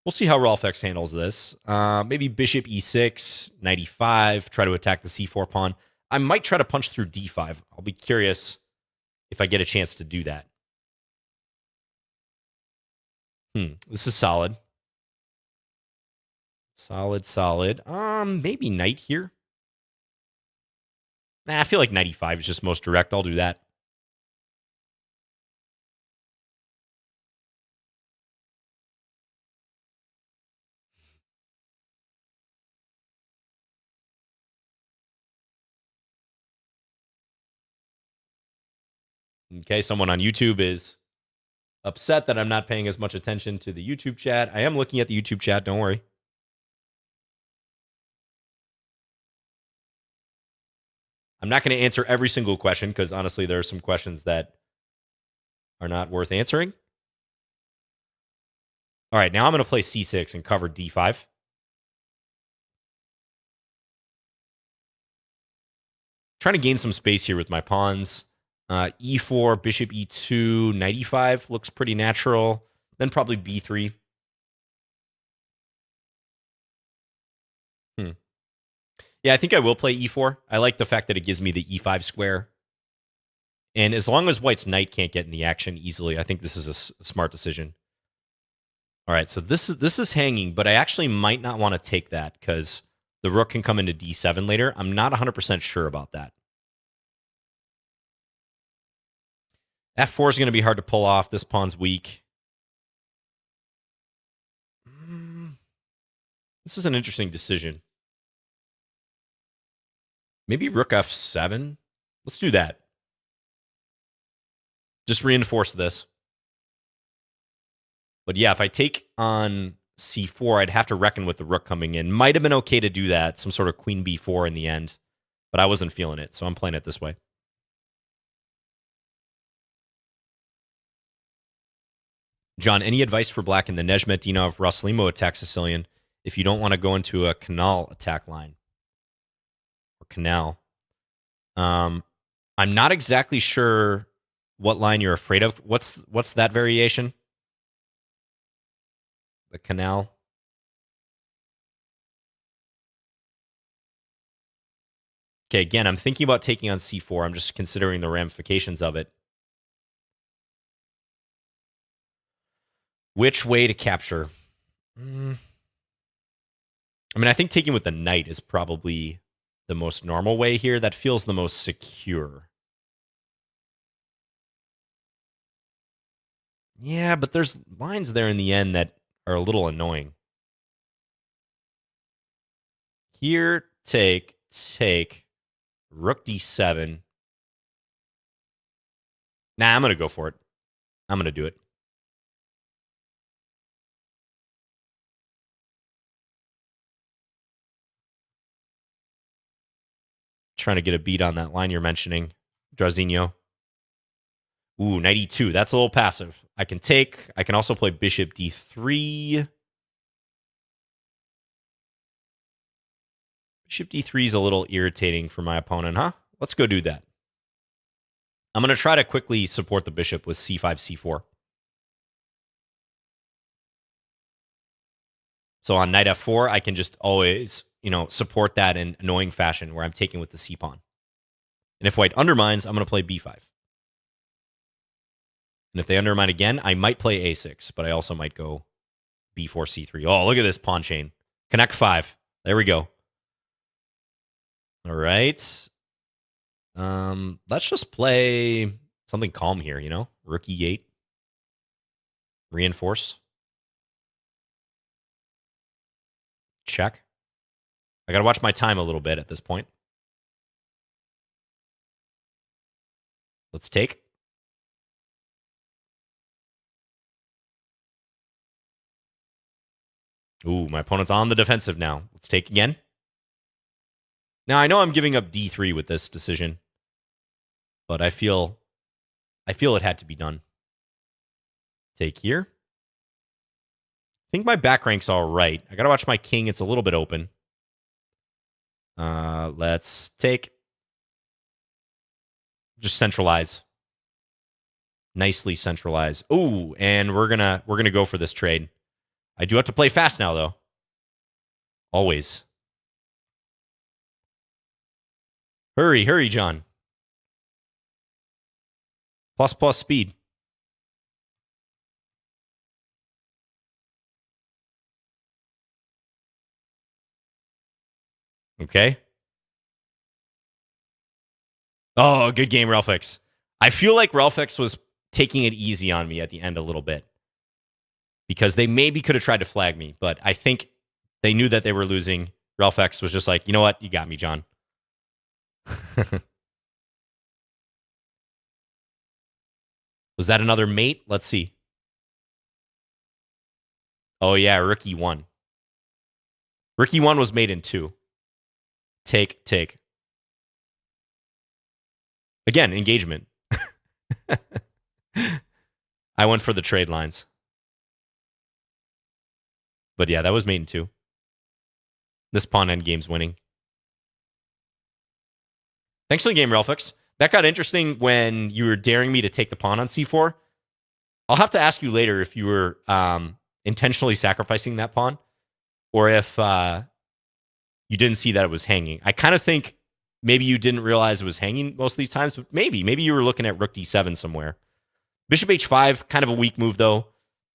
We'll see how Rolfex handles this. Maybe bishop e6, knight e5, try to attack the c4 pawn. I might try to punch through d5. I'll be curious if I get a chance to do that. This is solid. Solid. Maybe knight here. Nah, I feel like knight e5 is just most direct. I'll do that. Okay, someone on YouTube is upset that I'm not paying as much attention to the YouTube chat. I am looking at the YouTube chat, don't worry. I'm not going to answer every single question because honestly, there are some questions that are not worth answering. All right, now I'm going to play c6 and cover d5. Trying to gain some space here with my pawns. E4, bishop e2, knight e5 looks pretty natural. Then probably b3. Yeah, I think I will play e4. I like the fact that it gives me the e5 square. And as long as white's knight can't get in the action easily, I think this is a smart decision. All right, so this is hanging, but I actually might not want to take that because the rook can come into d7 later. I'm not 100% sure about that. F4 is going to be hard to pull off. This pawn's weak. This is an interesting decision. Maybe rook f7? Let's do that. Just reinforce this. But yeah, if I take on c4, I'd have to reckon with the rook coming in. Might have been okay to do that. Some sort of queen b4 in the end. But I wasn't feeling it, so I'm playing it this way. John, any advice for black in the Nejmetdinov Rossolimo attack Sicilian if you don't want to go into a canal attack line? Or canal. I'm not exactly sure what line you're afraid of. What's that variation? The canal. Okay, again, I'm thinking about taking on c4. I'm just considering the ramifications of it. Which way to capture? I mean, I think taking with the knight is probably the most normal way here. That feels the most secure. Yeah, but there's lines there in the end that are a little annoying. Here, take, rook d7. Nah, I'm going to go for it. I'm going to do it. Trying to get a beat on that line you're mentioning, Drazinho. Ooh, knight e2. That's a little passive. I can take. I can also play bishop d3. Bishop d3 is a little irritating for my opponent, huh? Let's go do that. I'm going to try to quickly support the bishop with c5, c4. So on knight f4, I can just always, support that in annoying fashion where I'm taking with the c pawn. And if white undermines, I'm going to play b5. And if they undermine again, I might play a6, but I also might go b4, c3. Oh, look at this pawn chain. Connect 5. There we go. All right. Let's just play something calm here, Rook e8. Reinforce. Check. I got to watch my time a little bit at this point. Let's take. Ooh, my opponent's on the defensive now. Let's take again. Now, I know I'm giving up d3 with this decision, but I feel it had to be done. Take here. I think my back rank's all right. I got to watch my king. It's a little bit open. Let's take. Just centralize. Nicely centralize. Ooh, and we're gonna go for this trade. I do have to play fast now, though. Always. Hurry, John. Plus speed. Okay. Oh, good game, Relfix. I feel like Relfix was taking it easy on me at the end a little bit because they maybe could have tried to flag me, but I think they knew that they were losing. Relfix was just like, you know what? You got me, John. Was that another mate? Let's see. Oh, yeah, Rook E1. Rook E1 was mate in 2. Take. Again, engagement. I went for the trade lines. But yeah, that was mate in 2. This pawn endgame's winning. Thanks for the game, Relfix. That got interesting when you were daring me to take the pawn on c4. I'll have to ask you later if you were intentionally sacrificing that pawn or if you didn't see that it was hanging. I kind of think maybe you didn't realize it was hanging most of these times, but maybe you were looking at rook d7 somewhere. Bishop h5, kind of a weak move, though.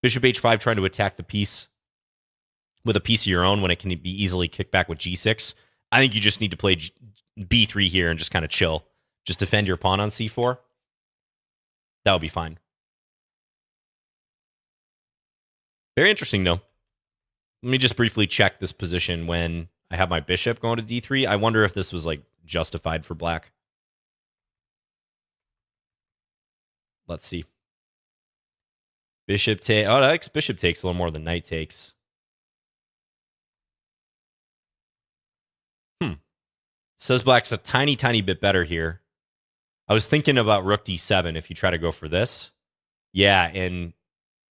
Bishop h5 trying to attack the piece with a piece of your own when it can be easily kicked back with g6. I think you just need to play b3 here and just kind of chill. Just defend your pawn on c4. That would be fine. Very interesting, though. Let me just briefly check this position when I have my bishop going to d3. I wonder if this was like justified for black. Let's see. Bishop take. Oh, that bishop takes a little more than knight takes. Says black's a tiny, tiny bit better here. I was thinking about rook d7 if you try to go for this. Yeah, and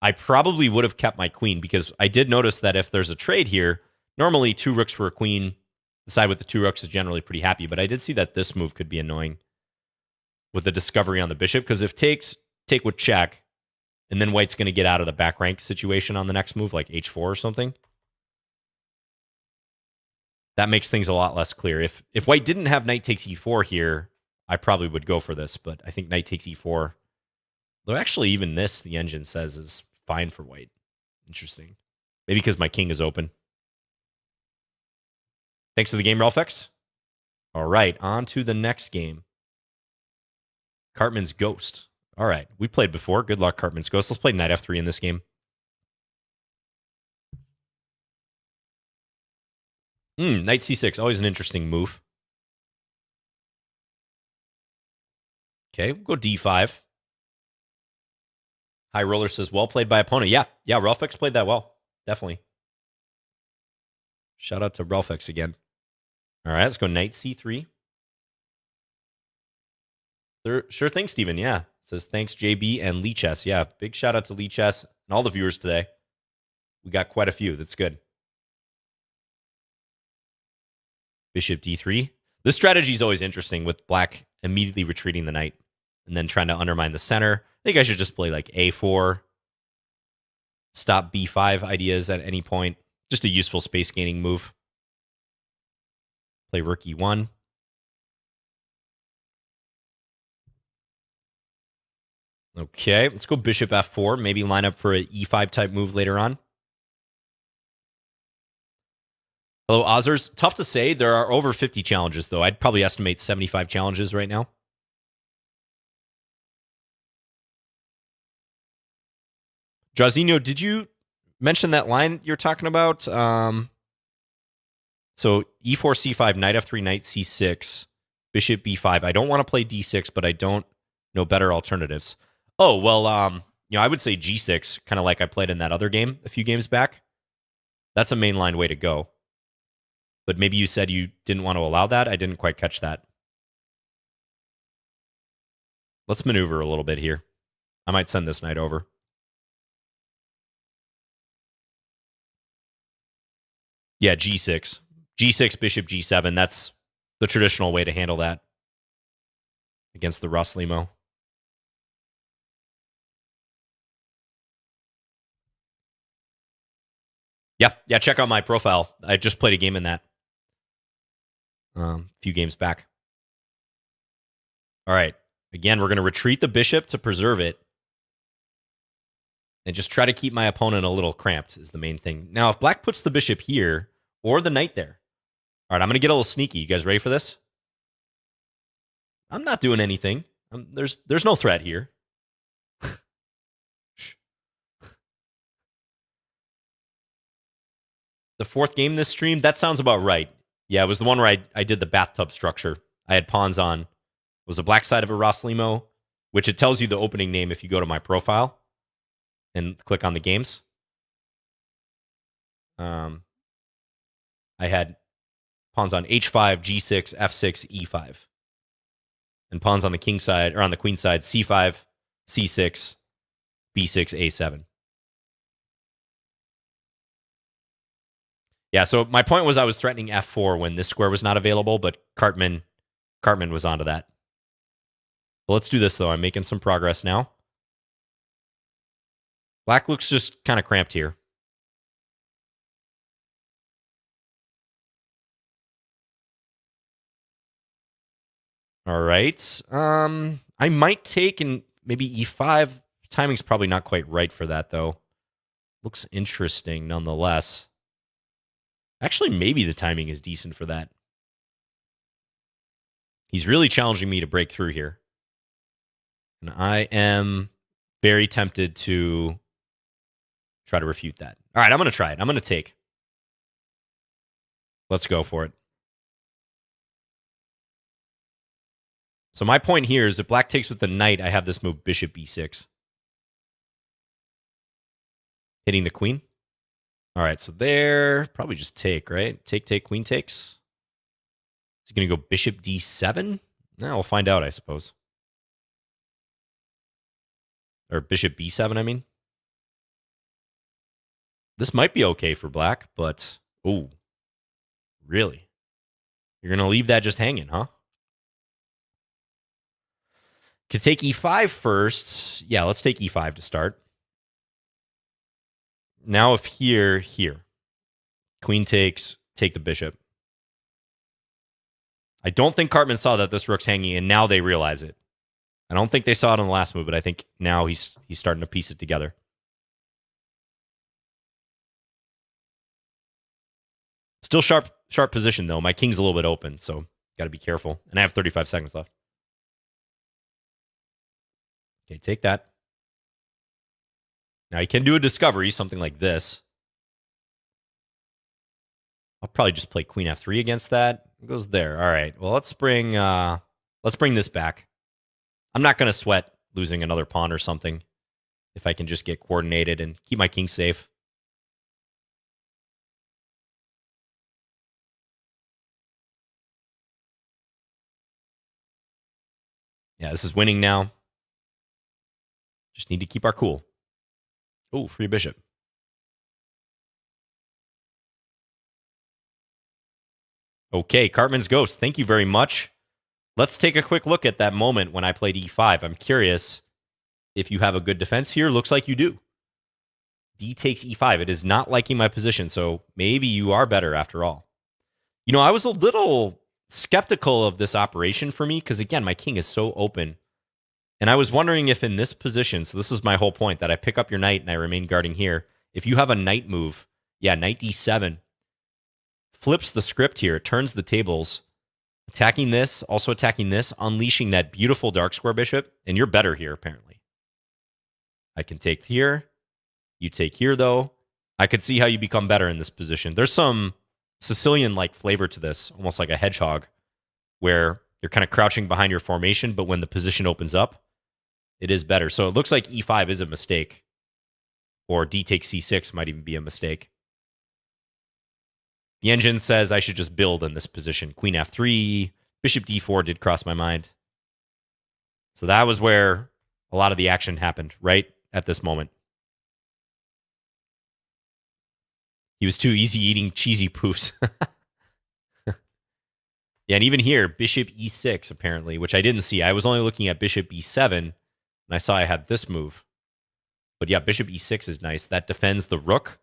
I probably would have kept my queen because I did notice that if there's a trade here, normally 2 rooks for a queen. The side with the 2 rooks is generally pretty happy, but I did see that this move could be annoying with the discovery on the bishop because if take would check, and then white's going to get out of the back rank situation on the next move, like h4 or something. That makes things a lot less clear. If white didn't have knight takes e4 here, I probably would go for this, but I think knight takes e4. Though actually even this, the engine says, is fine for white. Interesting. Maybe because my king is open. Thanks for the game, Ralphx. All right, on to the next game. Cartman's Ghost. All right, we played before. Good luck, Cartman's Ghost. Let's play knight f3 in this game. Knight c6, always an interesting move. Okay, we'll go d5. High Roller says, well played by opponent. Yeah, Ralphx played that well. Definitely. Shout out to Ralphx again. All right, let's go knight c3. Sure thing, Steven. Yeah. Says, thanks, JB and Lichess. Yeah, big shout out to Lichess and all the viewers today. We got quite a few. That's good. Bishop d3. This strategy is always interesting with black immediately retreating the knight and then trying to undermine the center. I think I should just play like a4. Stop b5 ideas at any point. Just a useful space gaining move. Play rook e1. Okay, let's go bishop f4. Maybe line up for an e5 type move later on. Hello, Ozers. Tough to say. There are over 50 challenges, though. I'd probably estimate 75 challenges right now. Drazinho, did you mention that line you're talking about? So e4, c5, knight f3, knight c6, bishop b5. I don't want to play d6, but I don't know better alternatives. Oh, well, I would say g6, kind of like I played in that other game a few games back. That's a mainline way to go. But maybe you said you didn't want to allow that. I didn't quite catch that. Let's maneuver a little bit here. I might send this knight over. Yeah, g6. G6, bishop, g7. That's the traditional way to handle that against the Rossolimo. Yeah, check out my profile. I just played a game in that a few games back. All right. Again, we're going to retreat the bishop to preserve it. And just try to keep my opponent a little cramped is the main thing. Now, if black puts the bishop here or the knight there. All right, I'm going to get a little sneaky. You guys ready for this? I'm not doing anything. There's no threat here. The fourth game this stream, that sounds about right. Yeah, it was the one where I did the bathtub structure. I had pawns on. It was the black side of a Rossolimo which it tells you the opening name if you go to my profile and click on the games. I had pawns on h5, g6, f6, e5. And pawns on the king side, or on the queen side, c5, c6, b6, a7. Yeah, so my point was I was threatening f4 when this square was not available, but Cartman was onto that. Well, let's do this, though. I'm making some progress now. Black looks just kind of cramped here. All right. I might take and maybe e5. Timing's probably not quite right for that, though. Looks interesting nonetheless. Actually, maybe the timing is decent for that. He's really challenging me to break through here. And I am very tempted to try to refute that. All right, I'm going to try it. I'm going to take. Let's go for it. So my point here is if black takes with the knight, I have this move bishop b6. Hitting the queen. All right, so there, probably just take, right? Take, queen takes. Is he going to go bishop d7? No, we'll find out, I suppose. Or bishop b7, I mean. This might be okay for black, but... Oh, really? You're going to leave that just hanging, huh? Could take e5 first. Yeah, let's take e5 to start. Now if here. Queen takes, take the bishop. I don't think Cartman saw that this rook's hanging, and now they realize it. I don't think they saw it on the last move, but I think now he's starting to piece it together. Still sharp position, though. My king's a little bit open, so got to be careful. And I have 35 seconds left. Okay, take that. Now, you can do a discovery, something like this. I'll probably just play queen f3 against that. It goes there. All right. Well, let's bring this back. I'm not going to sweat losing another pawn or something if I can just get coordinated and keep my king safe. Yeah, this is winning now. Just need to keep our cool. Oh, free bishop. Okay, Cartman's Ghost, thank you very much. Let's take a quick look at that moment when I played e5. I'm curious if you have a good defense here. Looks like you do. D takes e5. It is not liking my position, so maybe you are better after all. You know, I was a little skeptical of this operation for me because, again, my king is so open. And I was wondering if in this position, so this is my whole point, that I pick up your knight and I remain guarding here. If you have a knight move, yeah, knight d7, flips the script here. It turns the tables. Attacking this, also attacking this, unleashing that beautiful dark square bishop. And you're better here, apparently. I can take here. You take here, though. I could see how you become better in this position. There's some Sicilian-like flavor to this, almost like a hedgehog, where you're kind of crouching behind your formation, but when the position opens up, it is better. So it looks like e5 is a mistake. Or d takes c6 might even be a mistake. The engine says I should just build in this position. Queen f3, bishop d4 did cross my mind. So that was where a lot of the action happened, right at this moment. He was too easy eating cheesy poofs. Yeah, and even here, bishop e6, apparently, which I didn't see. I was only looking at bishop e7, and I saw I had this move. But yeah, bishop e6 is nice. That defends the rook,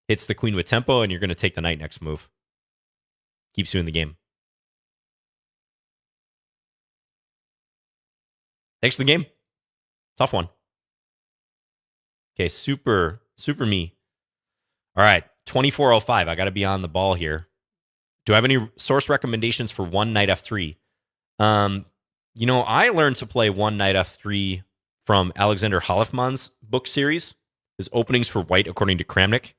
hits the queen with tempo, and you're going to take the knight next move. Keeps you in the game. Thanks for the game. Tough one. Okay, super me. All right, 24:05. I got to be on the ball here. Do I have any source recommendations for one knight f3? You know, I learned to play one knight f3 from Alexander Halifman's book series, his openings for white according to Kramnik.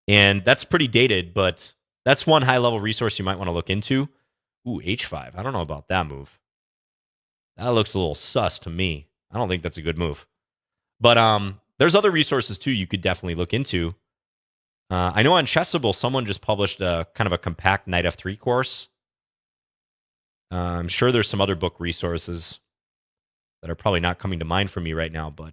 And that's pretty dated, but that's one high-level resource you might want to look into. Ooh, h5. I don't know about that move. That looks a little sus to me. I don't think that's a good move. But there's other resources too you could definitely look into. I know on Chessable, someone just published a kind of a compact knight f3 course. I'm sure there's some other book resources that are probably not coming to mind for me right now, but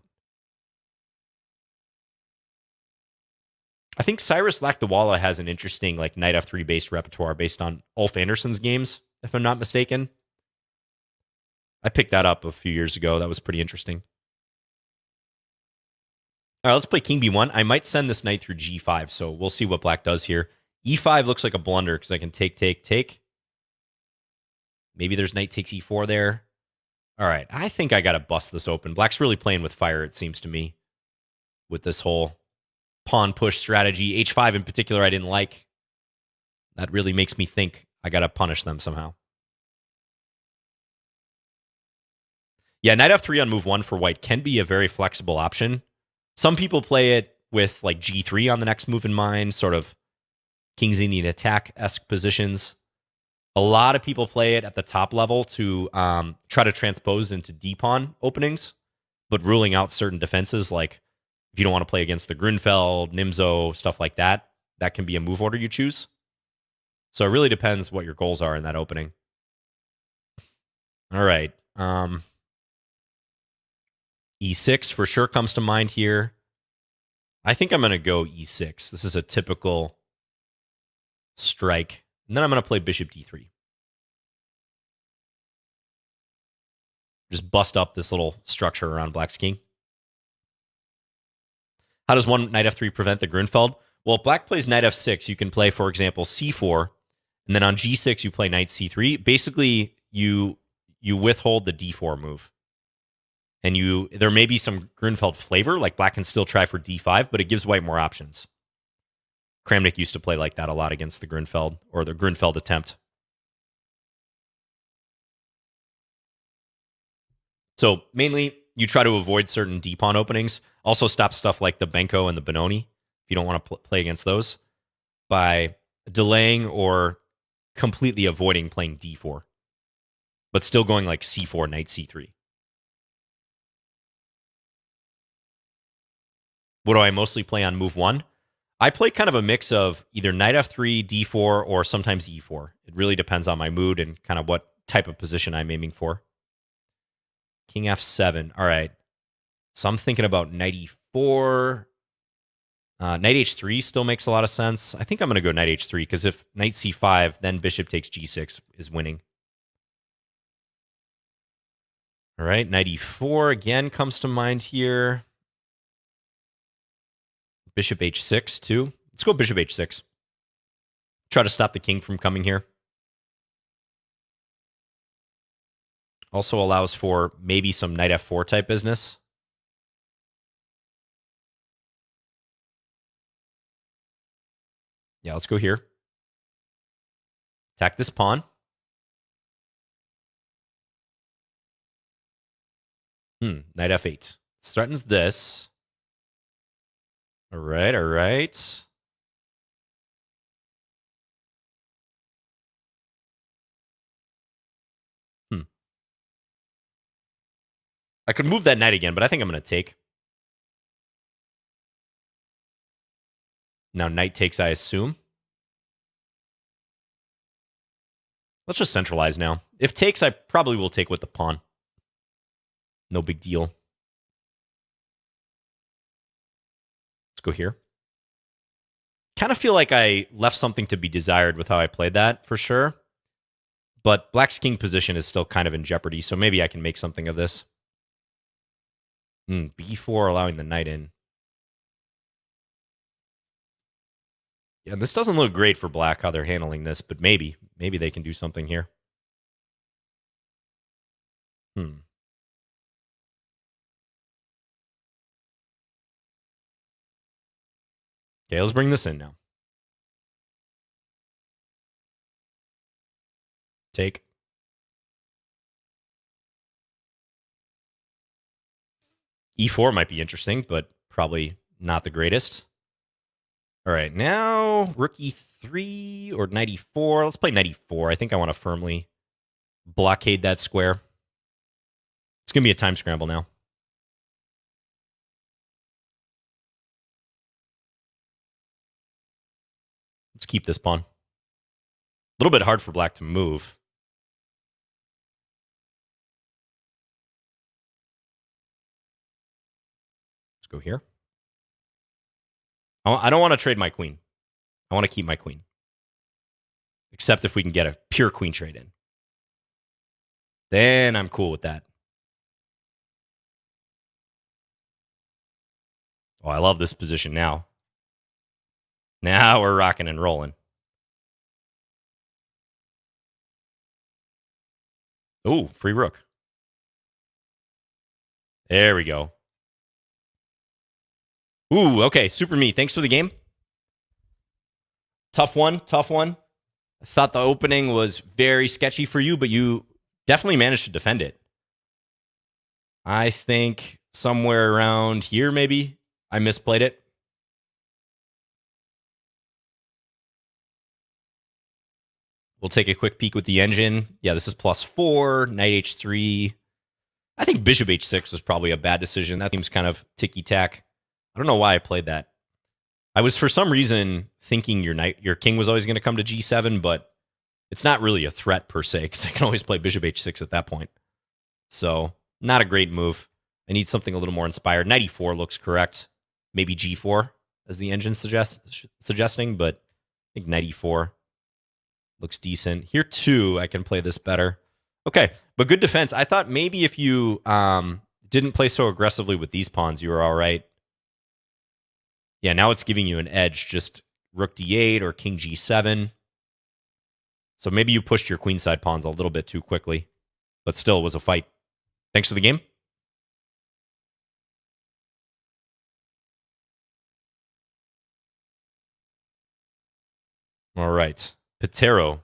I think Cyrus Lakdawala has an interesting like knight f3 based repertoire based on Ulf Anderson's games, if I'm not mistaken. I picked that up a few years ago. That was pretty interesting. All right, let's play king b1. I might send this knight through g5, so we'll see what black does here. e5 looks like a blunder because I can take. Maybe there's knight takes e4 there. All right, I think I got to bust this open. Black's really playing with fire, it seems to me, with this whole pawn push strategy. h5 in particular I didn't like. That really makes me think I got to punish them somehow. Yeah, knight f3 on move 1 for white can be a very flexible option. Some people play it with like g3 on the next move in mind, sort of King's Indian attack-esque positions. A lot of people play it at the top level to try to transpose into d-pawn openings, but ruling out certain defenses, like if you don't want to play against the Grunfeld, Nimzo, stuff like that, that can be a move order you choose. So it really depends what your goals are in that opening. All right. E6 for sure comes to mind here. I think I'm going to go E6. This is a typical strike. And then I'm going to play bishop D3. Just bust up this little structure around black's king. How does one knight F3 prevent the Grunfeld? Well, if black plays knight F6, you can play, for example, C4. And then on G6, you play knight C3. Basically, you withhold the D4 move. And there may be some Grunfeld flavor, like black can still try for D5, but it gives white more options. Kramnik used to play like that a lot against the Grunfeld, or the Grunfeld attempt. So mainly, you try to avoid certain d-pawn openings. Also stop stuff like the Benko and the Benoni, if you don't want to play against those, by delaying or completely avoiding playing d4, but still going like c4, knight c3. What do I mostly play on move 1? I play kind of a mix of either knight f3, d4, or sometimes e4. It really depends on my mood and kind of what type of position I'm aiming for. King f7. All right. So I'm thinking about knight e4. Knight h3 still makes a lot of sense. I think I'm going to go knight h3 because if knight c5, then bishop takes g6 is winning. All right. Knight e4 again comes to mind here. Bishop h6 too. Let's go bishop h6. Try to stop the king from coming here. Also allows for maybe some knight f4 type business. Yeah, let's go here. Attack this pawn. Knight f8. Threatens this. All right, all right. I could move that knight again, but I think I'm going to take. Now knight takes, I assume. Let's just centralize now. If takes, I probably will take with the pawn. No big deal. Let's go here. Kind of feel like I left something to be desired with how I played that, for sure. But black's king position is still kind of in jeopardy, so maybe I can make something of this. B4 allowing the knight in. Yeah, this doesn't look great for black, how they're handling this, but maybe they can do something here. Okay, let's bring this in now. Take. E4 might be interesting, but probably not the greatest. All right, now rook e3 or knight e4. Let's play knight e4. I think I want to firmly blockade that square. going to be a time scramble now. Let's keep this pawn. A little bit hard for black to move. Let's go here. I don't want to trade my queen. I want to keep my queen. Except if we can get a pure queen trade in. Then I'm cool with that. Oh, I love this position now. Now we're rocking and rolling. Ooh, free rook. There we go. Ooh, okay. Super me. Thanks for the game. Tough one. Tough one. I thought the opening was very sketchy for you, but you definitely managed to defend it. I think somewhere around here, maybe, I misplayed it. We'll take a quick peek with the engine. Yeah, this is +4, knight h3. I think bishop h6 was probably a bad decision. That seems kind of ticky-tack. I don't know why I played that. I was, for some reason, thinking your king was always going to come to g7, but it's not really a threat per se, because I can always play bishop h6 at that point. So, not a great move. I need something a little more inspired. Knight e4 looks correct. Maybe g4, as the engine suggesting, but I think knight e4 looks decent. Here, too, I can play this better. Okay, but good defense. I thought maybe if you didn't play so aggressively with these pawns, you were all right. Yeah, now it's giving you an edge. Just rook d8 or king g7. So maybe you pushed your queenside pawns a little bit too quickly. But still, it was a fight. Thanks for the game. All right. Patero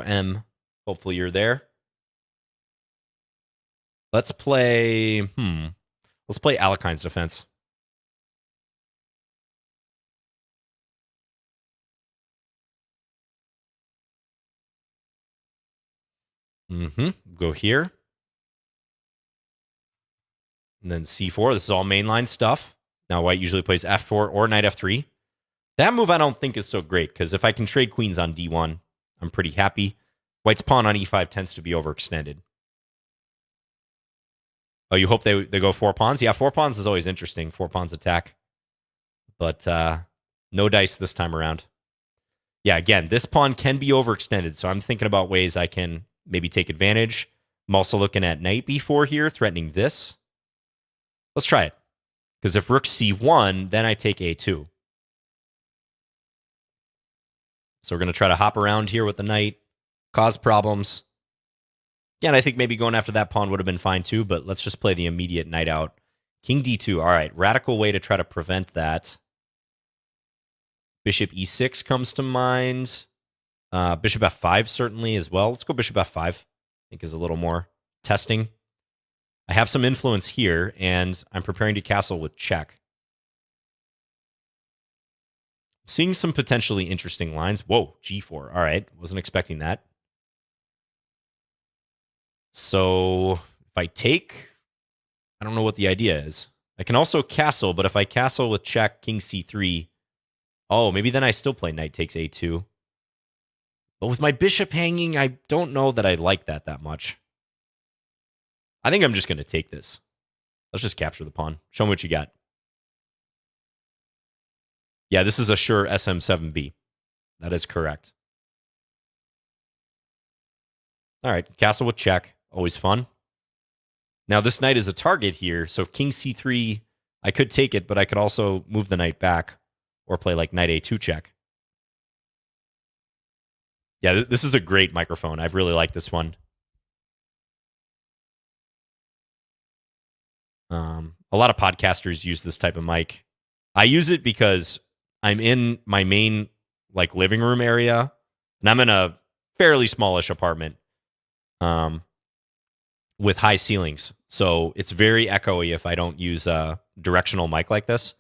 M. Hopefully you're there. Let's play... Let's play Alekhine's Defense. Go here. And then c4. This is all mainline stuff. Now white usually plays f4 or knight f3. That move I don't think is so great, because if I can trade queens on d1, I'm pretty happy. White's pawn on e5 tends to be overextended. Oh, you hope they go 4 pawns? Yeah, 4 pawns is always interesting. 4 pawns attack. But no dice this time around. Yeah, again, this pawn can be overextended, so I'm thinking about ways I can maybe take advantage. I'm also looking at knight b4 here, threatening this. Let's try it. Because if rook c1, then I take a2. So we're going to try to hop around here with the knight, cause problems. Yeah, and I think maybe going after that pawn would have been fine too, but let's just play the immediate knight out. King d2. All right, radical way to try to prevent that. Bishop e6 comes to mind. Bishop f5 certainly as well. Let's go bishop f5. I think is a little more testing. I have some influence here, and I'm preparing to castle with check. Seeing some potentially interesting lines. Whoa, g4. All right, wasn't expecting that. So if I take, I don't know what the idea is. I can also castle, but if I castle with check, king c3, oh, maybe then I still play knight takes a2. But with my bishop hanging, I don't know that I like that much. I think I'm just going to take this. Let's just capture the pawn. Show me what you got. Yeah, this is a sure SM7B. That is correct. All right, castle with check. Always fun. Now, this knight is a target here, so king c3, I could take it, but I could also move the knight back or play like knight a2 check. Yeah, this is a great microphone. I've really liked this one. A lot of podcasters use this type of mic. I use it because I'm in my main like living room area, and I'm in a fairly smallish apartment with high ceilings. So it's very echoey if I don't use a directional mic like this.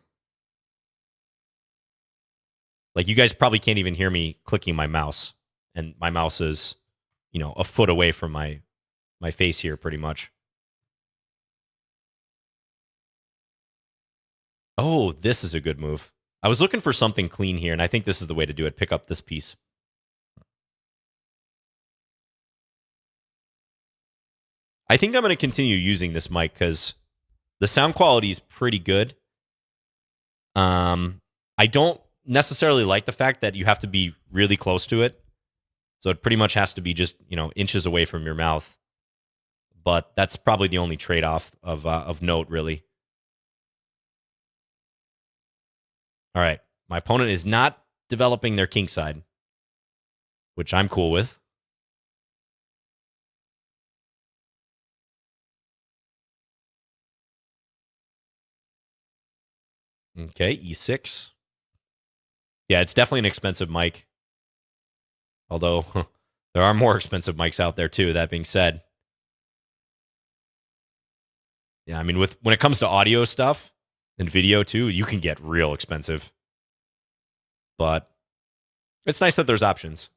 Like, you guys probably can't even hear me clicking my mouse, and my mouse is, a foot away from my face here pretty much. Oh, this is a good move. I was looking for something clean here, and I think this is the way to do it. Pick up this piece. I think I'm going to continue using this mic because the sound quality is pretty good. I don't necessarily like the fact that you have to be really close to it. So it pretty much has to be just, inches away from your mouth. But that's probably the only trade-off of note, really. All right. My opponent is not developing their king side, which I'm cool with. Okay, e6. Yeah, it's definitely an expensive mic. Although there are more expensive mics out there too, that being said. Yeah, I mean, when it comes to audio stuff and video too, you can get real expensive. But it's nice that there's options.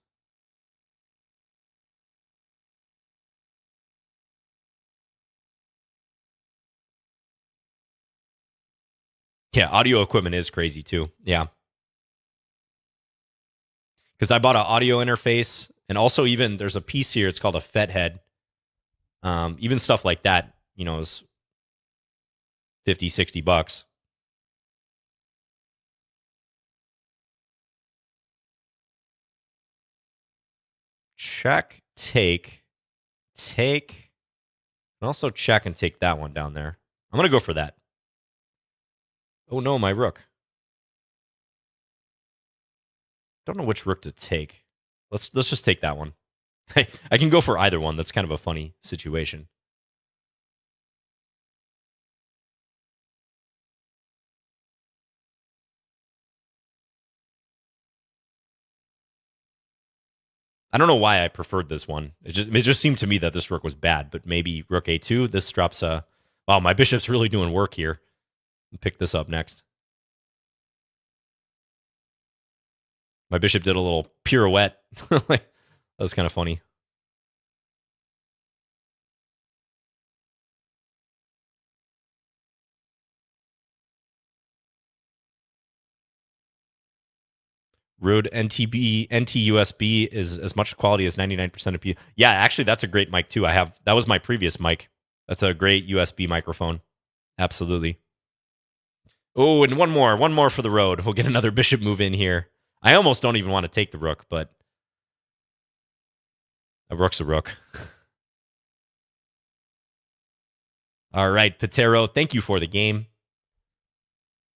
Yeah, audio equipment is crazy too. Yeah. Because I bought an audio interface, and also even there's a piece here. It's called a FET head. Even stuff like that, is 50, 60 bucks. Check, take, and also check and take that one down there. I'm going to go for that. Oh no, my rook. Don't know which rook to take. Let's just take that one. I can go for either one. That's kind of a funny situation. I don't know why I preferred this one. It just seemed to me that this rook was bad, but maybe rook a2. This drops a... Wow, my bishop's really doing work here. Pick this up next. My bishop did a little pirouette. That was kind of funny. Rode NTB, NT-USB is as much quality as 99% of people. Yeah, actually, that's a great mic too. That was my previous mic. That's a great USB microphone. Absolutely. Oh, and one more for the road. We'll get another bishop move in here. I almost don't even want to take the rook, but a rook's a rook. All right, Patero, thank you for the game.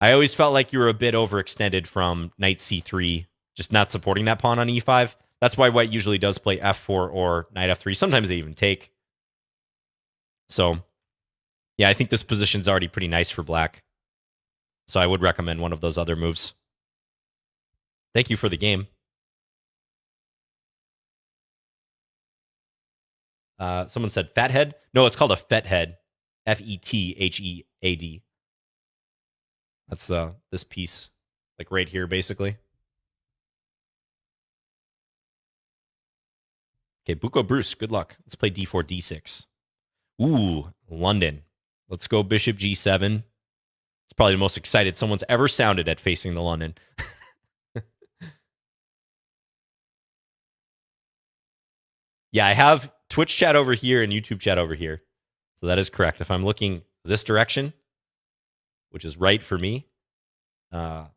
I always felt like you were a bit overextended from knight c3, just not supporting that pawn on e5. That's why white usually does play f4 or knight f3. Sometimes they even take. So, yeah, I think this position's already pretty nice for black. So I would recommend one of those other moves. Thank you for the game. Someone said fathead. No, it's called a FET head. FETHEAD. That's this piece, like right here, basically. Okay, Bucco Bruce, good luck. Let's play d4, d6. Ooh, London. Let's go bishop g7. It's probably the most excited someone's ever sounded at facing the London. Yeah, I have Twitch chat over here and YouTube chat over here. So that is correct. If I'm looking this direction, which is right for me, I'm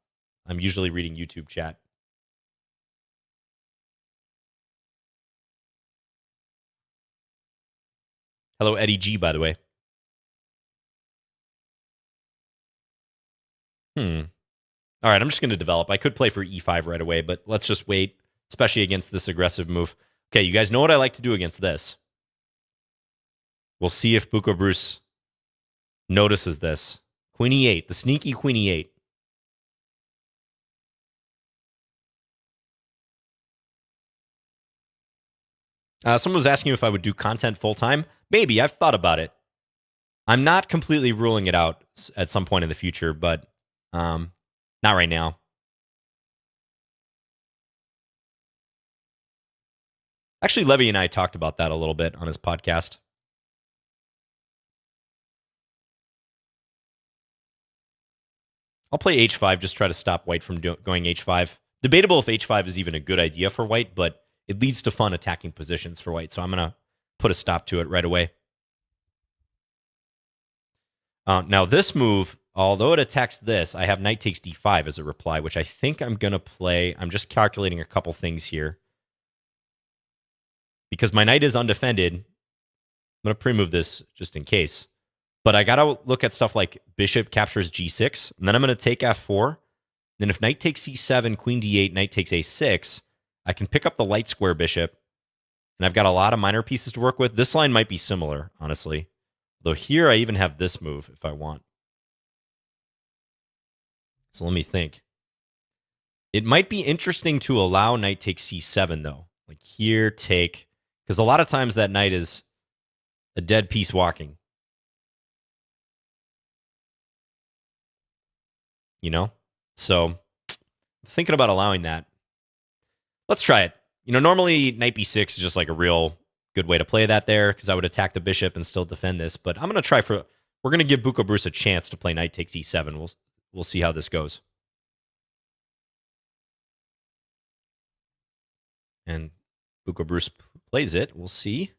usually reading YouTube chat. Hello, Eddie G, by the way. All right, I'm just going to develop. I could play for e5 right away, but let's just wait, especially against this aggressive move. Okay, you guys know what I like to do against this. We'll see if Bucco Bruce notices this. Queen e8, the sneaky queen e8. Someone was asking if I would do content full-time. Maybe, I've thought about it. I'm not completely ruling it out at some point in the future, but not right now. Actually, Levy and I talked about that a little bit on his podcast. I'll play h5, just try to stop white from going h5. Debatable if h5 is even a good idea for white, but it leads to fun attacking positions for white, so I'm going to put a stop to it right away. Now this move, although it attacks this, I have knight takes d5 as a reply, which I think I'm going to play. I'm just calculating a couple things here. Because my knight is undefended, I'm going to pre-move this just in case. But I got to look at stuff like bishop captures g6, and then I'm going to take f4. Then if knight takes c7, queen d8, knight takes a6, I can pick up the light square bishop, and I've got a lot of minor pieces to work with. This line might be similar, honestly. Though here I even have this move if I want. So let me think. It might be interesting to allow knight takes c7, though. Like here, take... Because a lot of times that knight is a dead piece walking. You know? So, thinking about allowing that. Let's try it. You know, normally knight b6 is just like a real good way to play that there, because I would attack the bishop and still defend this. But I'm going to try for... We're going to give Buko Bruce a chance to play knight takes e7. We'll see how this goes. And Buko Bruce plays it. We'll see.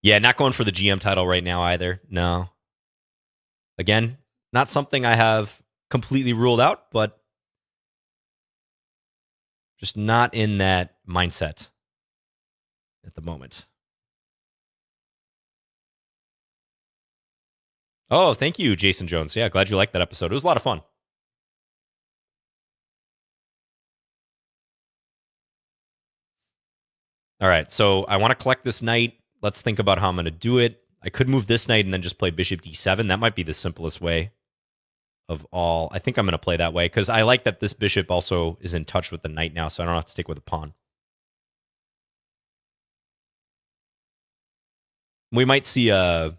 Yeah, not going for the GM title right now either. No. Again, not something I have completely ruled out, but just not in that mindset at the moment. Oh, thank you, Jason Jones. Yeah, glad you liked that episode. It was a lot of fun. All right, so I want to collect this knight. Let's think about how I'm going to do it. I could move this knight and then just play bishop d7. That might be the simplest way of all. I think I'm going to play that way because I like that this bishop also is in touch with the knight now, so I don't have to stick with a pawn. We might see a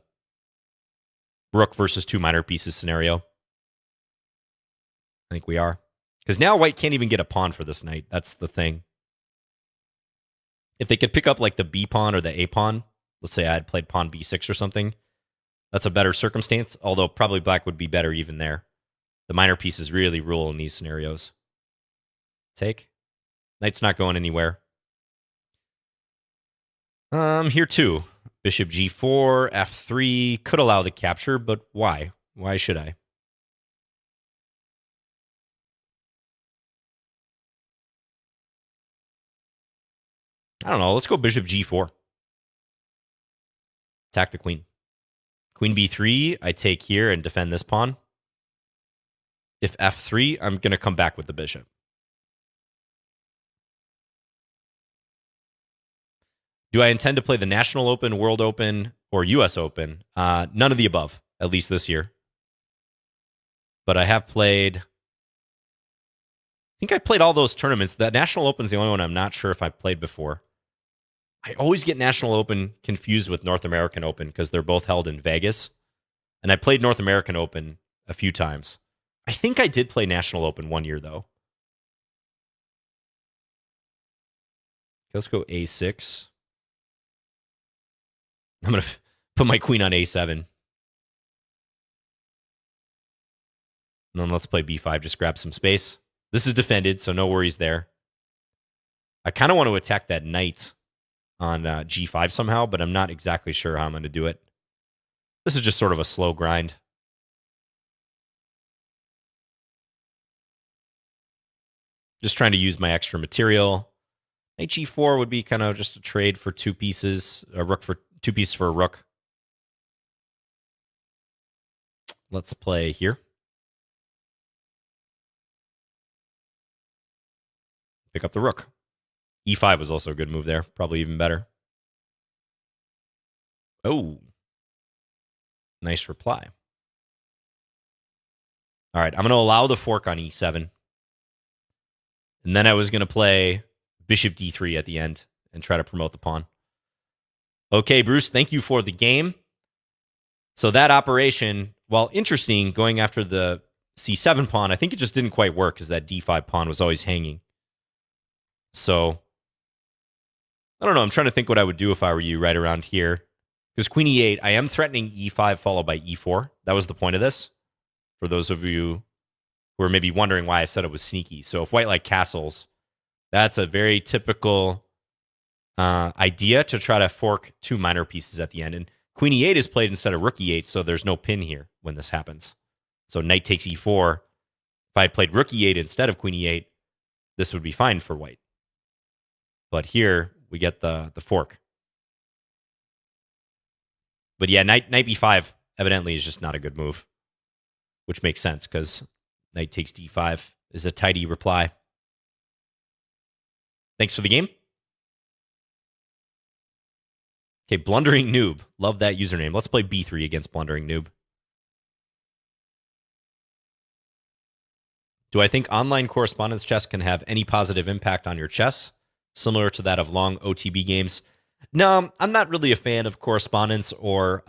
rook versus two minor pieces scenario. I think we are. Because now white can't even get a pawn for this knight. That's the thing. If they could pick up like the B pawn or the A pawn, let's say I had played pawn B6 or something, that's a better circumstance, although probably black would be better even there. The minor pieces really rule in these scenarios. Take. Knight's not going anywhere. Here too. Bishop g4, f3. Could allow the capture, but why? Why should I? I don't know. Let's go bishop g4. Attack the queen. Queen b3, I take here and defend this pawn. If f3, I'm going to come back with the bishop. Do I intend to play the National Open, World Open, or US Open? None of the above, at least this year. But I have played... I think I played all those tournaments. The National Open is the only one I'm not sure if I played before. I always get National Open confused with North American Open because they're both held in Vegas. And I played North American Open a few times. I think I did play National Open one year, though. Let's go a6. I'm going to put my queen on a7. And then let's play b5, just grab some space. This is defended, so no worries there. I kind of want to attack that knight on g5 somehow, but I'm not exactly sure how I'm going to do it. This is just sort of a slow grind. Just trying to use my extra material. Knight g4 would be kind of just a trade for two pieces, a rook for two pieces for a rook. Let's play here. Pick up the rook. e5 was also a good move there. Probably even better. Oh. Nice reply. All right, I'm going to allow the fork on e7. And then I was going to play bishop d3 at the end and try to promote the pawn. Okay, Bruce, thank you for the game. So that operation, while interesting, going after the c7 pawn, I think it just didn't quite work because that d5 pawn was always hanging. So, I don't know. I'm trying to think what I would do if I were you right around here. Because queen e8, I am threatening e5 followed by e4. That was the point of this. for those of you who are maybe wondering why I said it was sneaky. So if white like castles, that's a very typical idea to try to fork 2 minor pieces at the end. And queen e8 is played instead of rook e8, so there's no pin here when this happens. So knight takes e4. If I had played rook e8 instead of queen e8, this would be fine for white. But here we get the fork. But yeah, knight b5 evidently is just not a good move, which makes sense because knight takes d5 is a tidy reply. Thanks for the game. Okay, Blundering Noob. Love that username. Let's play b3 against Blundering Noob. Do I think online correspondence chess can have any positive impact on your chess, similar to that of long OTB games? No, I'm not really a fan of correspondence or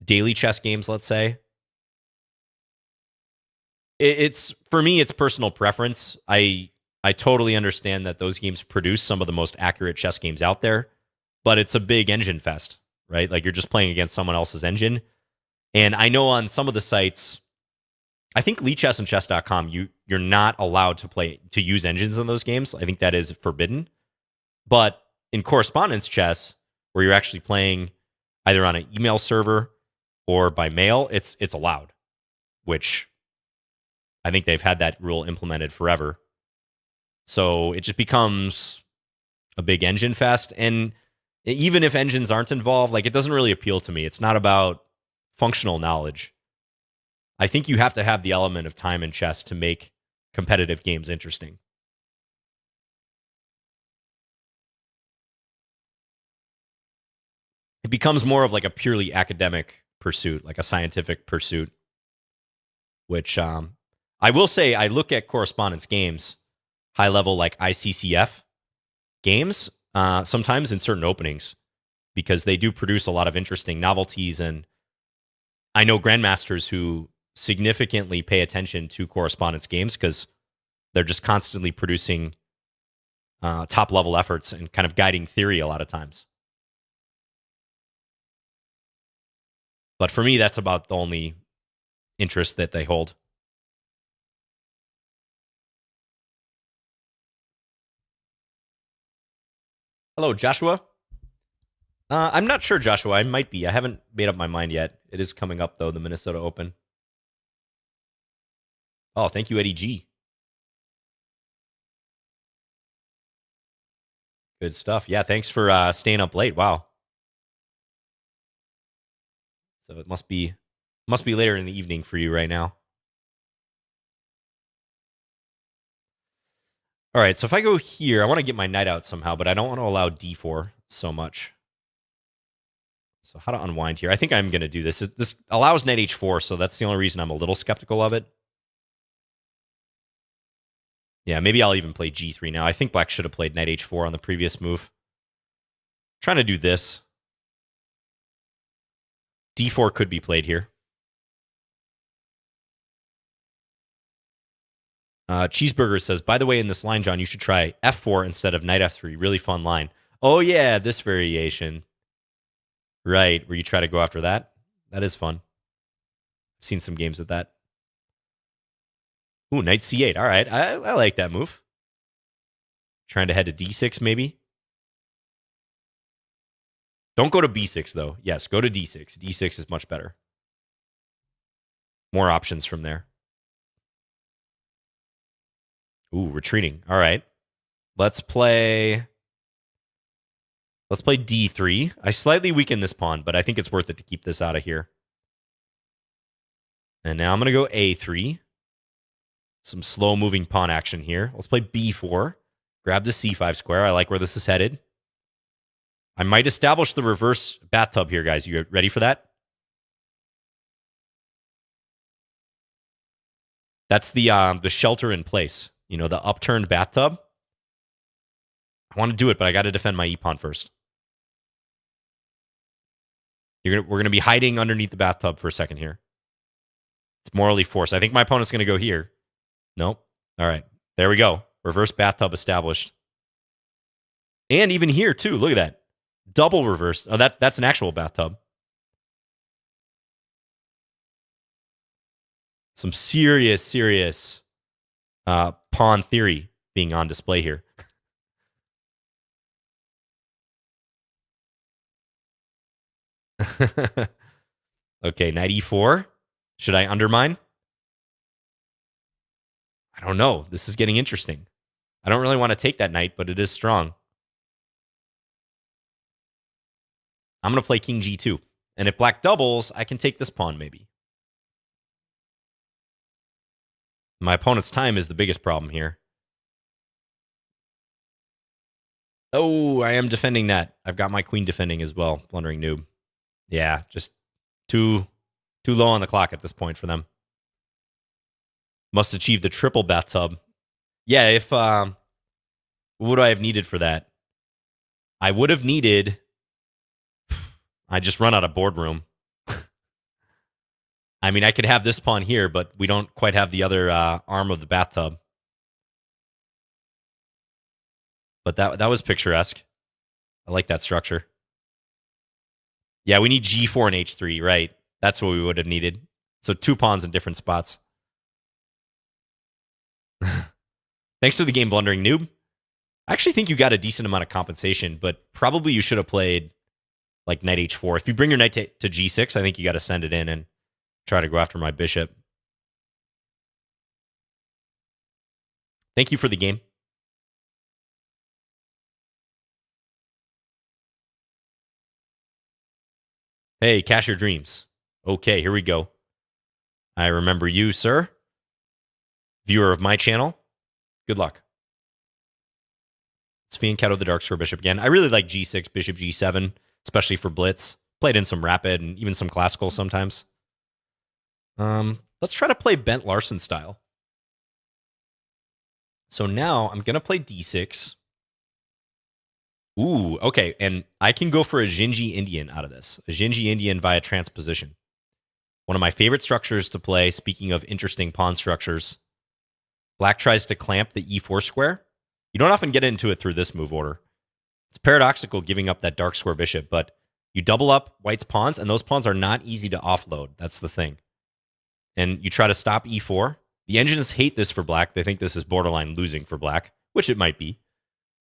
daily chess games, let's say. It's for me, it's personal preference. I totally understand that those games produce some of the most accurate chess games out there, but it's a big engine fest, right? Like you're just playing against someone else's engine. And I know on some of the sites, I think Lichess and chess.com, you're not allowed to use engines in those games. I think that is forbidden. But in correspondence chess, where you're actually playing either on an email server or by mail, it's allowed, which I think they've had that rule implemented forever. So it just becomes a big engine fest. And even if engines aren't involved, like it doesn't really appeal to me. It's not about functional knowledge. I think you have to have the element of time in chess to make competitive games interesting. It becomes more of like a purely academic pursuit, like a scientific pursuit, which I will say I look at correspondence games, high level like ICCF games, sometimes in certain openings, because they do produce a lot of interesting novelties. And I know grandmasters who significantly pay attention to correspondence games because they're just constantly producing top level efforts and kind of guiding theory a lot of times. But for me, that's about the only interest that they hold. Hello, Joshua. I'm not sure, Joshua. I might be. I haven't made up my mind yet. It is coming up, though, the Minnesota Open. Oh, thank you, Eddie G. Good stuff. Yeah, thanks for staying up late. Wow. So it must be later in the evening for you right now. All right, so if I go here, I want to get my knight out somehow, but I don't want to allow d4 so much. So how to unwind here? I think I'm going to do this. This allows knight h4, so that's the only reason I'm a little skeptical of it. Yeah, maybe I'll even play g3 now. I think black should have played knight h4 on the previous move. I'm trying to do this. d4 could be played here. Cheeseburger says, by the way, in this line, John, you should try f4 instead of knight f3. Really fun line. Oh, yeah, this variation. Right, where you try to go after that. That is fun. I've seen some games with that. Ooh, knight c8. All right, I like that move. Trying to head to d6, maybe. Don't go to b6, though. Yes, go to d6. d6 is much better. More options from there. Ooh, retreating. All right. Let's play d3. I slightly weaken this pawn, but I think it's worth it to keep this out of here. And now I'm going to go a3. Some slow-moving pawn action here. Let's play b4. Grab the c5 square. I like where this is headed. I might establish the reverse bathtub here, guys. You ready for that? That's the shelter in place. You know, the upturned bathtub. I want to do it, but I got to defend my e-pawn first. We're going to be hiding underneath the bathtub for a second here. It's morally forced. I think my opponent's going to go here. Nope. All right. There we go. Reverse bathtub established. And even here, too. Look at that. Double reverse. Oh, that's an actual bathtub. Some serious pawn theory being on display here. Okay, knight e4. Should I undermine? I don't know. This is getting interesting. I don't really want to take that knight, but it is strong. I'm going to play king g2. And if black doubles, I can take this pawn maybe. My opponent's time is the biggest problem here. Oh, I am defending that. I've got my queen defending as well. Blundering noob. Yeah, just too low on the clock at this point for them. Must achieve the triple bathtub. Yeah, if what would I have needed for that? I would have needed. I just run out of boardroom. I mean, I could have this pawn here, but we don't quite have the other arm of the bathtub. But that was picturesque. I like that structure. Yeah, we need g4 and h3, right? That's what we would have needed. So 2 pawns in different spots. Thanks for the game, Blundering Noob. I actually think you got a decent amount of compensation, but probably you should have played like knight h4. If you bring your knight to g6, I think you got to send it in and try to go after my bishop. Thank you for the game. Hey, cash your dreams. Okay, here we go. I remember you, sir. Viewer of my channel. Good luck. It's Fianchetto the Dark Square Bishop again. I really like g6, bishop g7, especially for blitz. Played in some rapid and even some classical sometimes. Let's try to play Bent Larson style. So now I'm going to play d6. Ooh, okay. And I can go for a Jinji Indian out of this. A Jinji Indian via transposition. One of my favorite structures to play, speaking of interesting pawn structures. Black tries to clamp the e4 square. You don't often get into it through this move order. It's paradoxical giving up that dark square bishop, but you double up white's pawns, and those pawns are not easy to offload. That's the thing. And you try to stop e4. The engines hate this for black. They think this is borderline losing for black, which it might be.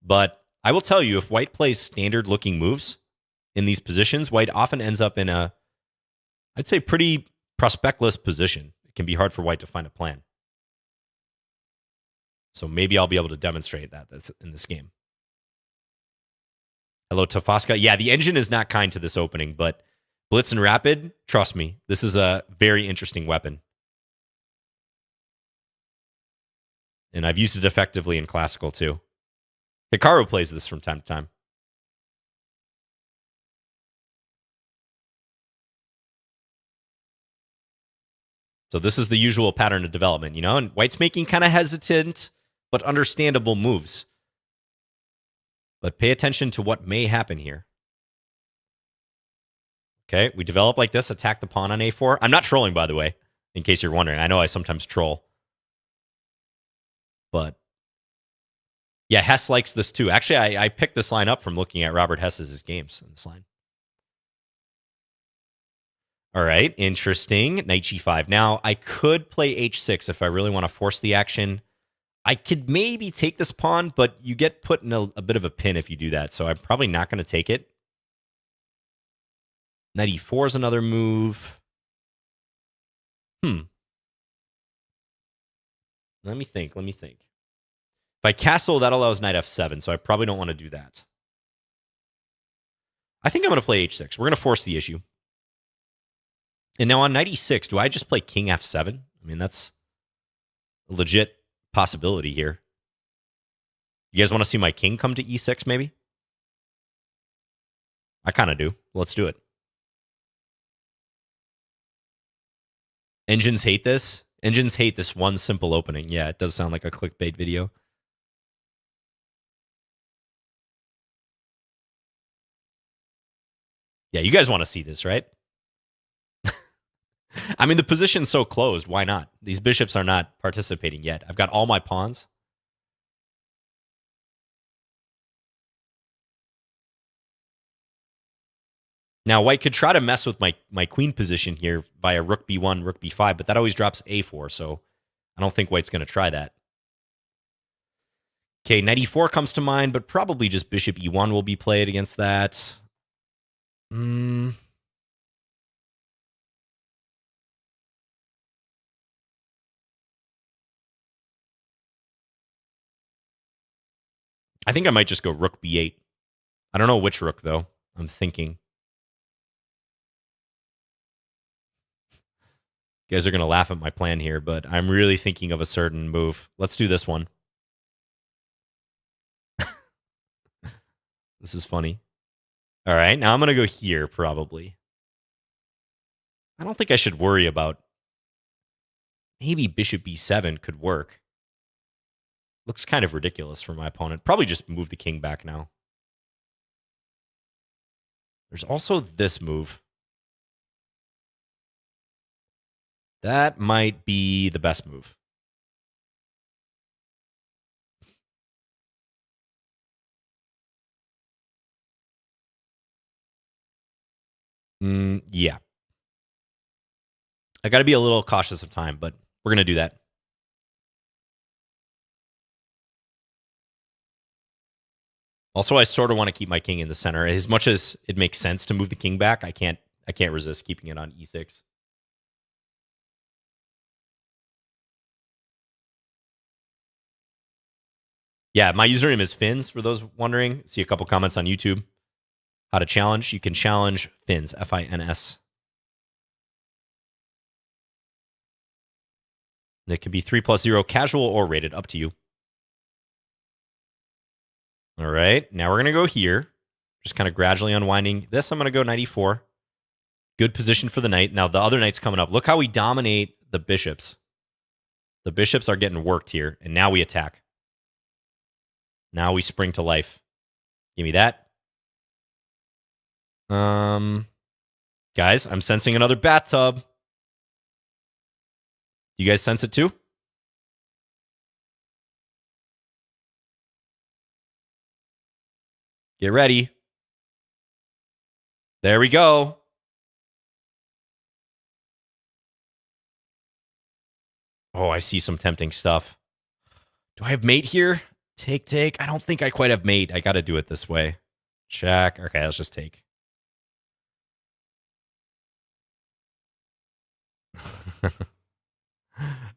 But I will tell you, if white plays standard-looking moves in these positions, white often ends up in a, I'd say, pretty prospectless position. It can be hard for white to find a plan. So maybe I'll be able to demonstrate that in this game. Hello, Tafaska. Yeah, the engine is not kind to this opening, but Blitz and Rapid, trust me, this is a very interesting weapon. And I've used it effectively in Classical, too. Hikaru plays this from time to time. So this is the usual pattern of development, you know? And white's making kind of hesitant but understandable moves. But pay attention to what may happen here. Okay, we develop like this, attack the pawn on a4. I'm not trolling, by the way, in case you're wondering. I know I sometimes troll. But yeah, Hess likes this too. Actually, I picked this line up from looking at Robert Hess's games in this line. All right, interesting. Knight g5. Now, I could play h6 if I really want to force the action. I could maybe take this pawn, but you get put in a bit of a pin if you do that, so I'm probably not going to take it. Knight e4 is another move. Let me think. If I castle, that allows knight f7, so I probably don't want to do that. I think I'm going to play h6. We're going to force the issue. And now on knight e6, do I just play king f7? I mean, that's a legit possibility here. You guys want to see my king come to e6, maybe? I kind of do. Let's do it. Engines hate this. Engines hate this one simple opening. Yeah, it does sound like a clickbait video. Yeah, you guys want to see this, right? I mean, the position's so closed. Why not? These bishops are not participating yet. I've got all my pawns. Now, white could try to mess with my queen position here via rook b1, rook b5, but that always drops a4, so I don't think white's going to try that. Okay, knight e4 comes to mind, but probably just bishop e1 will be played against that. I think I might just go rook b8. I don't know which rook, though. I'm thinking. You guys are going to laugh at my plan here, but I'm really thinking of a certain move. Let's do this one. This is funny. All right, now I'm going to go here, probably. I don't think I should worry about... Maybe bishop b7 could work. Looks kind of ridiculous for my opponent. Probably just move the king back now. There's also this move. That might be the best move. Yeah. I got to be a little cautious of time, but we're going to do that. Also, I sort of want to keep my king in the center. As much as it makes sense to move the king back, I can't resist keeping it on e6. Yeah, my username is Fins, for those wondering. See a couple comments on YouTube. How to challenge. You can challenge Fins, F-I-N-S. And it can be 3+0, casual or rated, up to you. All right, now we're going to go here. Just kind of gradually unwinding this. I'm going to go knight e4. Good position for the knight. Now, the other knight's coming up. Look how we dominate the bishops. The bishops are getting worked here, and now we attack. Now we spring to life. Give me that. Guys, I'm sensing another bathtub. You guys sense it too? Get ready. There we go. Oh, I see some tempting stuff. Do I have mate here? Take. I don't think I quite have mate. I got to do it this way. Check. Okay, let's just take.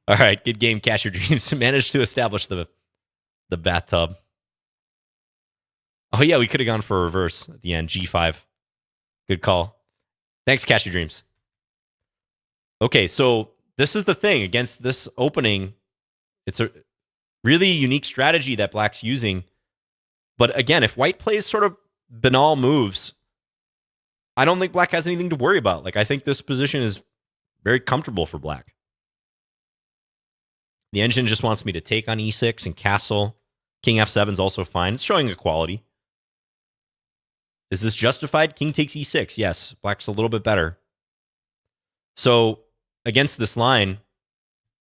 All right, good game, Cash Your Dreams. Managed to establish the bathtub. Oh, yeah, we could have gone for a reverse at the end. G5. Good call. Thanks, Cash Your Dreams. Okay, so this is the thing. Against this opening, it's a really unique strategy that Black's using. But again, if White plays sort of banal moves, I don't think Black has anything to worry about. Like, I think this position is very comfortable for Black. The engine just wants me to take on e6 and castle. King f7 is also fine. It's showing equality. Is this justified? King takes e6. Yes, Black's a little bit better. So against this line,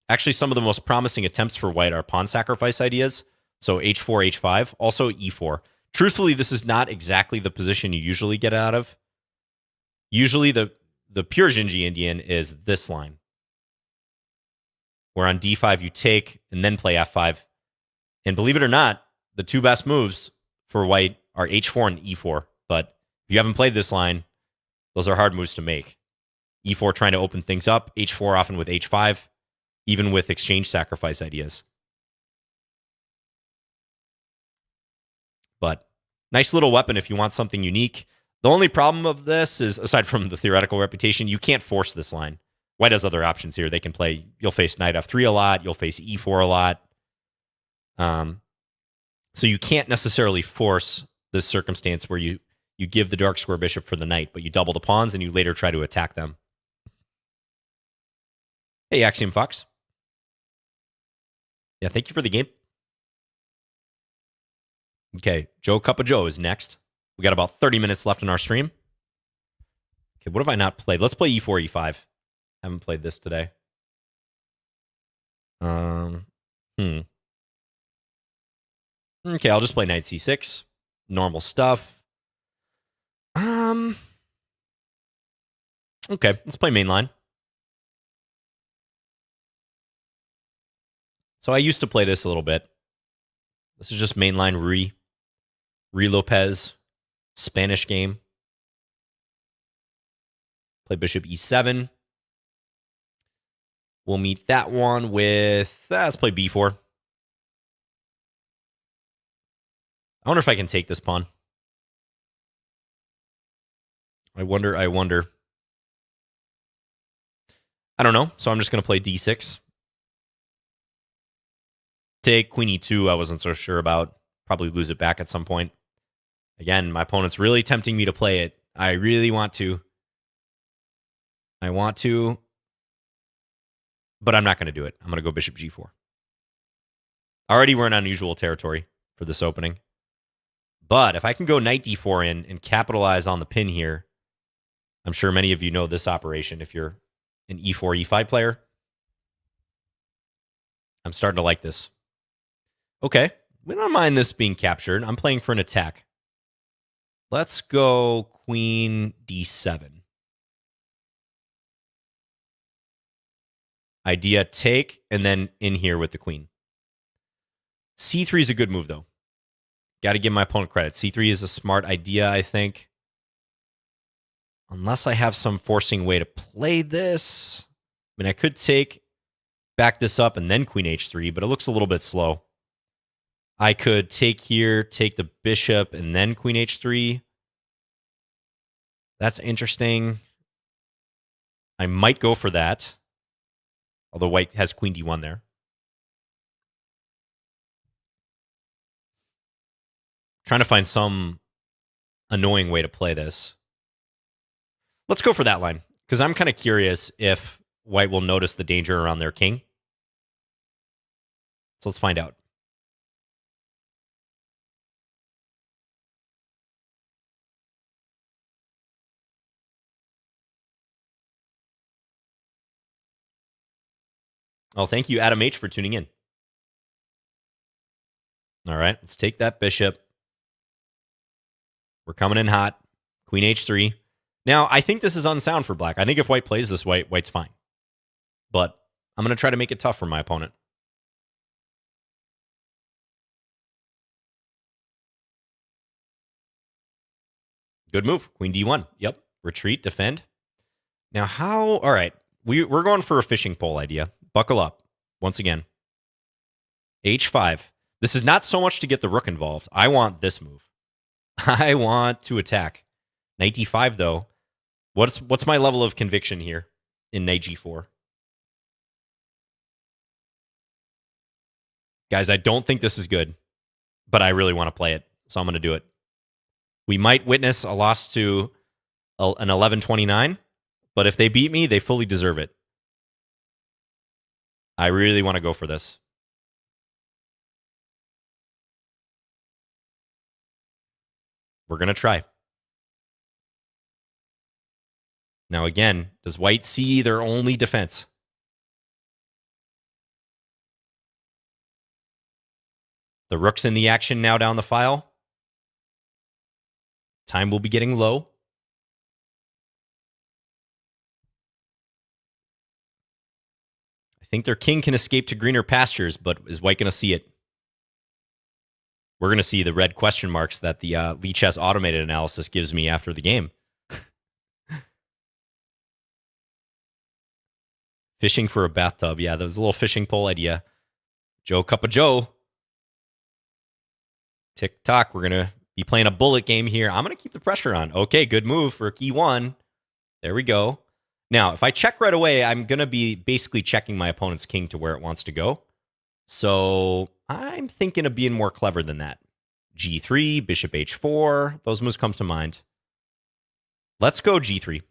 actually some of the most promising attempts for White are pawn sacrifice ideas. So h4, h5, also e4. Truthfully, this is not exactly the position you usually get out of. Usually the pure Xinji Indian is this line, where on d5 you take and then play f5. And believe it or not, the two best moves for White are h4 and e4. But if you haven't played this line, those are hard moves to make. e4 trying to open things up, h4 often with h5, even with exchange sacrifice ideas. But nice little weapon if you want something unique. The only problem of this is, aside from the theoretical reputation, you can't force this line. White has other options here. They can play, you'll face knight f3 a lot, you'll face e4 a lot. So you can't necessarily force this circumstance where you give the dark square bishop for the knight, but you double the pawns and you later try to attack them. Hey, Axiom Fox. Yeah, thank you for the game. Okay, Joe Cup of Joe is next. We got about 30 minutes left in our stream. Okay, what have I not played? Let's play e4, e5. Haven't played this today. Okay, I'll just play knight c6. Normal stuff. Okay, let's play mainline. So I used to play this a little bit. This is just mainline Re Lopez, Spanish game. Play bishop e7. We'll meet that one with, let's play b4. I wonder if I can take this pawn. I wonder. I don't know, so I'm just going to play d6. Take queen e2, I wasn't so sure about. Probably lose it back at some point. Again, my opponent's really tempting me to play it. I really want to. I want to, but I'm not going to do it. I'm going to go bishop g4. Already we're in unusual territory for this opening. But if I can go knight d4 in and capitalize on the pin here, I'm sure many of you know this operation if you're an e4, e5 player. I'm starting to like this. Okay, we don't mind this being captured. I'm playing for an attack. Let's go queen d7. Idea take, and then in here with the queen. c3 is a good move, though. Got to give my opponent credit. c3 is a smart idea, I think. Unless I have some forcing way to play this. I mean, I could back this up and then queen h3, but it looks a little bit slow. I could take here, take the bishop, and then queen h3. That's interesting. I might go for that. Although white has queen d1 there. Trying to find some annoying way to play this. Let's go for that line, because I'm kind of curious if white will notice the danger around their king. So let's find out. Oh, thank you, Adam H., for tuning in. All right, let's take that bishop. We're coming in hot. Queen h3. Now, I think this is unsound for black. I think if white plays this, white's fine. But I'm going to try to make it tough for my opponent. Good move. Queen d1. Yep. Retreat, defend. Now, how? All right. We're going for a fishing pole idea. Buckle up. Once again. h5. This is not so much to get the rook involved. I want this move. I want to attack. Knight d5, though. What's my level of conviction here in knight g4? Guys, I don't think this is good, but I really want to play it, so I'm going to do it. We might witness a loss to an 11-29, but if they beat me, they fully deserve it. I really want to go for this. We're going to try. Now again, does white see their only defense? The rook's in the action now down the file. Time will be getting low. I think their king can escape to greener pastures, but is white going to see it? We're going to see the red question marks that the Lichess automated analysis gives me after the game. Fishing for a bathtub. Yeah, that was a little fishing pole idea. Joe Cup of Joe. Tick-tock. We're going to be playing a bullet game here. I'm going to keep the pressure on. Okay, good move for e1. There we go. Now, if I check right away, I'm going to be basically checking my opponent's king to where it wants to go. So I'm thinking of being more clever than that. g3, bishop h4. Those moves come to mind. Let's go g3.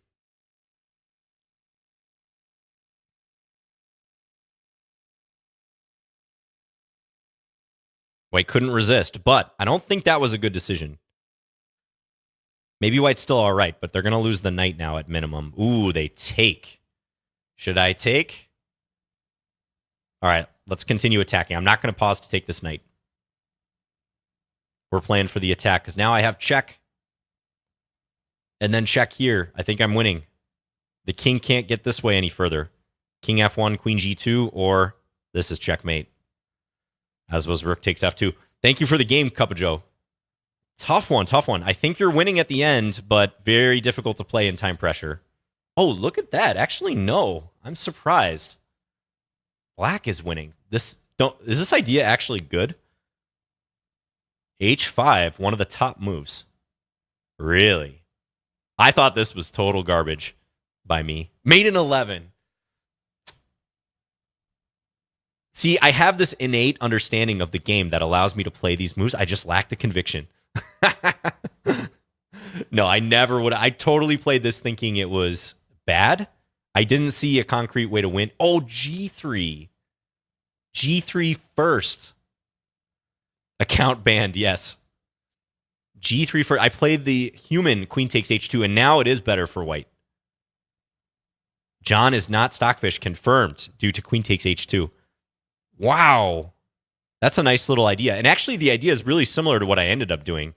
White couldn't resist, but I don't think that was a good decision. Maybe white's still all right, but they're going to lose the knight now at minimum. Ooh, they take. Should I take? All right, let's continue attacking. I'm not going to pause to take this knight. We're playing for the attack because now I have check. And then check here. I think I'm winning. The king can't get this way any further. King f1, queen g2, or this is checkmate. As was rook takes f2. Thank you for the game, Cup of Joe. Tough one, tough one. I think you're winning at the end, but very difficult to play in time pressure. Oh, look at that. Actually, no. I'm surprised. Black is winning. Is this idea actually good? H5, one of the top moves. Really? I thought this was total garbage by me. Mate in 11. See, I have this innate understanding of the game that allows me to play these moves. I just lack the conviction. No, I never would. I totally played this thinking it was bad. I didn't see a concrete way to win. Oh, G3. G3 first. Account banned, yes. G3 first. I played the human queen takes H2, and now it is better for white. John is not Stockfish, confirmed due to queen takes H2. Wow. That's a nice little idea. And actually, the idea is really similar to what I ended up doing.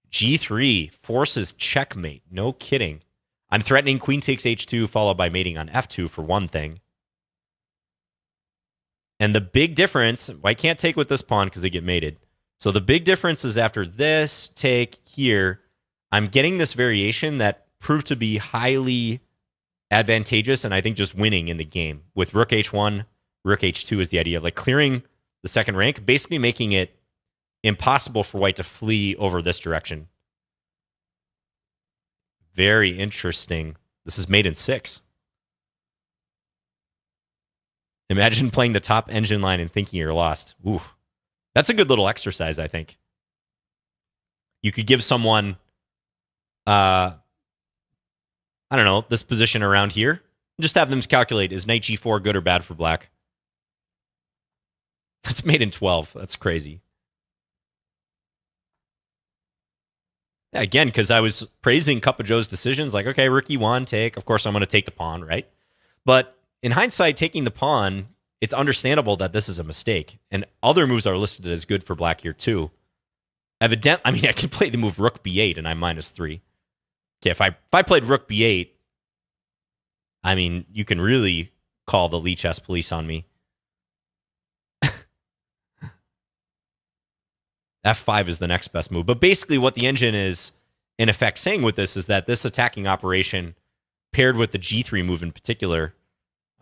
G3 forces checkmate. No kidding. I'm threatening queen takes H2, followed by mating on F2 for one thing. And the big difference, I can't take with this pawn because they get mated. So the big difference is after this take here, I'm getting this variation that proved to be highly advantageous and I think just winning in the game. With rook H1, rook H2 is the idea. Like clearing the second rank, basically making it impossible for white to flee over this direction. Very interesting. This is mate in 6. Imagine playing the top engine line and thinking you're lost. Ooh. That's a good little exercise, I think. You could give someone, I don't know, this position around here. Just have them calculate, is knight G4 good or bad for black? That's made in 12. That's crazy. Yeah, again, because I was praising Cup of Joe's decisions, like, okay, rook E1, take. Of course, I'm going to take the pawn, right? But in hindsight, taking the pawn, it's understandable that this is a mistake. And other moves are listed as good for black here, too. I can play the move rook B8, and I'm -3. Okay, if I played rook B8, I mean, you can really call the Lichess police on me. F5 is the next best move. But basically what the engine is, in effect, saying with this is that this attacking operation, paired with the G3 move in particular,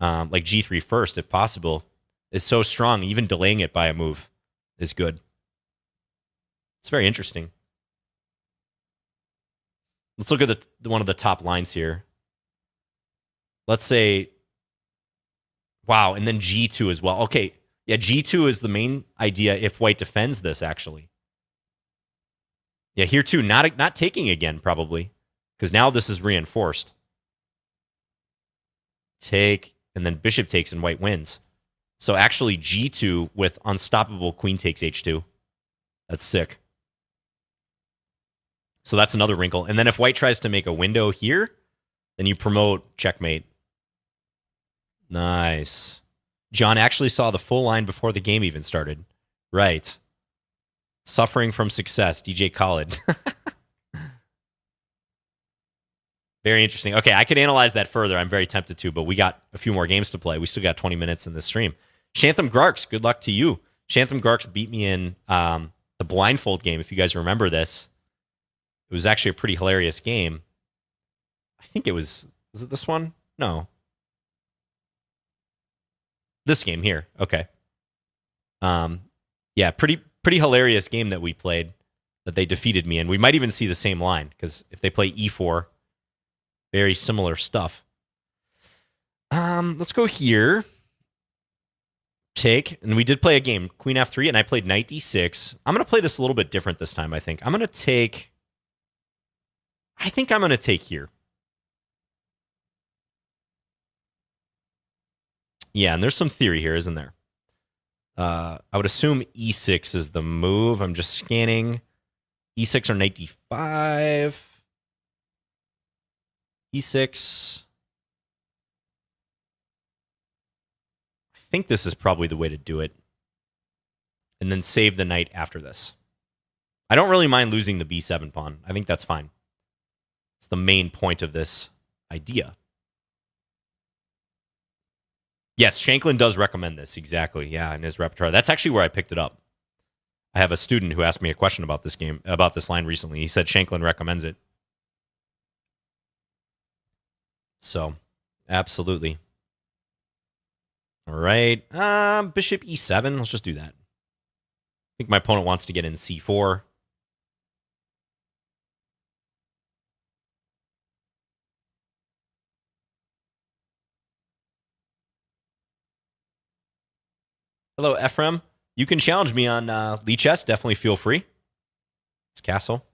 like G3 first, if possible, is so strong, even delaying it by a move is good. It's very interesting. Let's look at one of the top lines here. Let's say, wow, and then G2 as well. Okay, yeah, G2 is the main idea if white defends this, actually. Yeah, here too, not taking again, probably, because now this is reinforced. Take, and then bishop takes and white wins. So actually G2 with unstoppable queen takes H2. That's sick. So that's another wrinkle. And then if white tries to make a window here, then you promote checkmate. Nice. John actually saw the full line before the game even started. Right. Suffering from success, DJ Khaled. Very interesting. Okay, I could analyze that further. I'm very tempted to, but we got a few more games to play. We still got 20 minutes in this stream. Shantham Garks, good luck to you. Shantham Garks beat me in the Blindfold game, if you guys remember this. It was actually a pretty hilarious game. I think it was it this one? No. This game here. Okay. Yeah, pretty hilarious game that we played that they defeated me in. We might even see the same line, because if they play E4, very similar stuff. Let's go here. Take, and we did play a game, Queen F3, and I played Knight D6. I'm going to play this a little bit different this time, I think. I'm going to take here. Yeah, and there's some theory here, isn't there? I would assume E6 is the move. I'm just scanning. E6 or Knight D5. E6. I think this is probably the way to do it. And then save the knight after this. I don't really mind losing the B7 pawn. I think that's fine. It's the main point of this idea. Yes, Shanklin does recommend this. Exactly. Yeah, in his repertoire. That's actually where I picked it up. I have a student who asked me a question about this game, about this line recently. He said Shanklin recommends it. So, absolutely. All right. Bishop e7. Let's just do that. I think my opponent wants to get in c4. Hello, Ephraim. You can challenge me on Lichess. Definitely feel free. It's castle.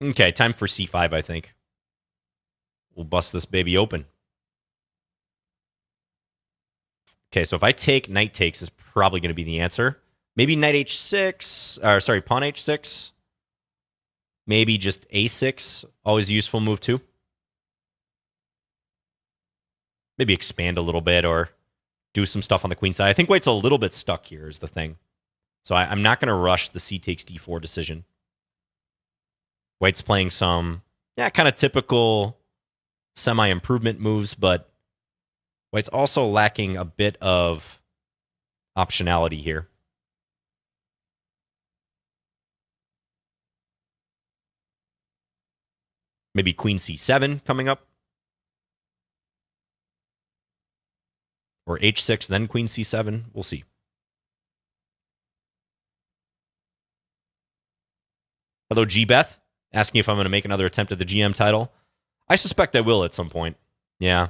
Okay, time for c5, I think. We'll bust this baby open. Okay, so if I take, knight takes is probably going to be the answer. Maybe knight h6, or sorry, pawn h6. Maybe just a6, always a useful move too. Maybe expand a little bit or do some stuff on the queen side. I think white's a little bit stuck here is the thing. So I'm not going to rush the c takes d4 decision. White's playing some, kind of typical semi-improvement moves, but white's also lacking a bit of optionality here. Maybe queen c7 coming up. Or h6, then queen c7. We'll see. Hello, G-Beth. Asking if I'm going to make another attempt at the GM title. I suspect I will at some point. Yeah.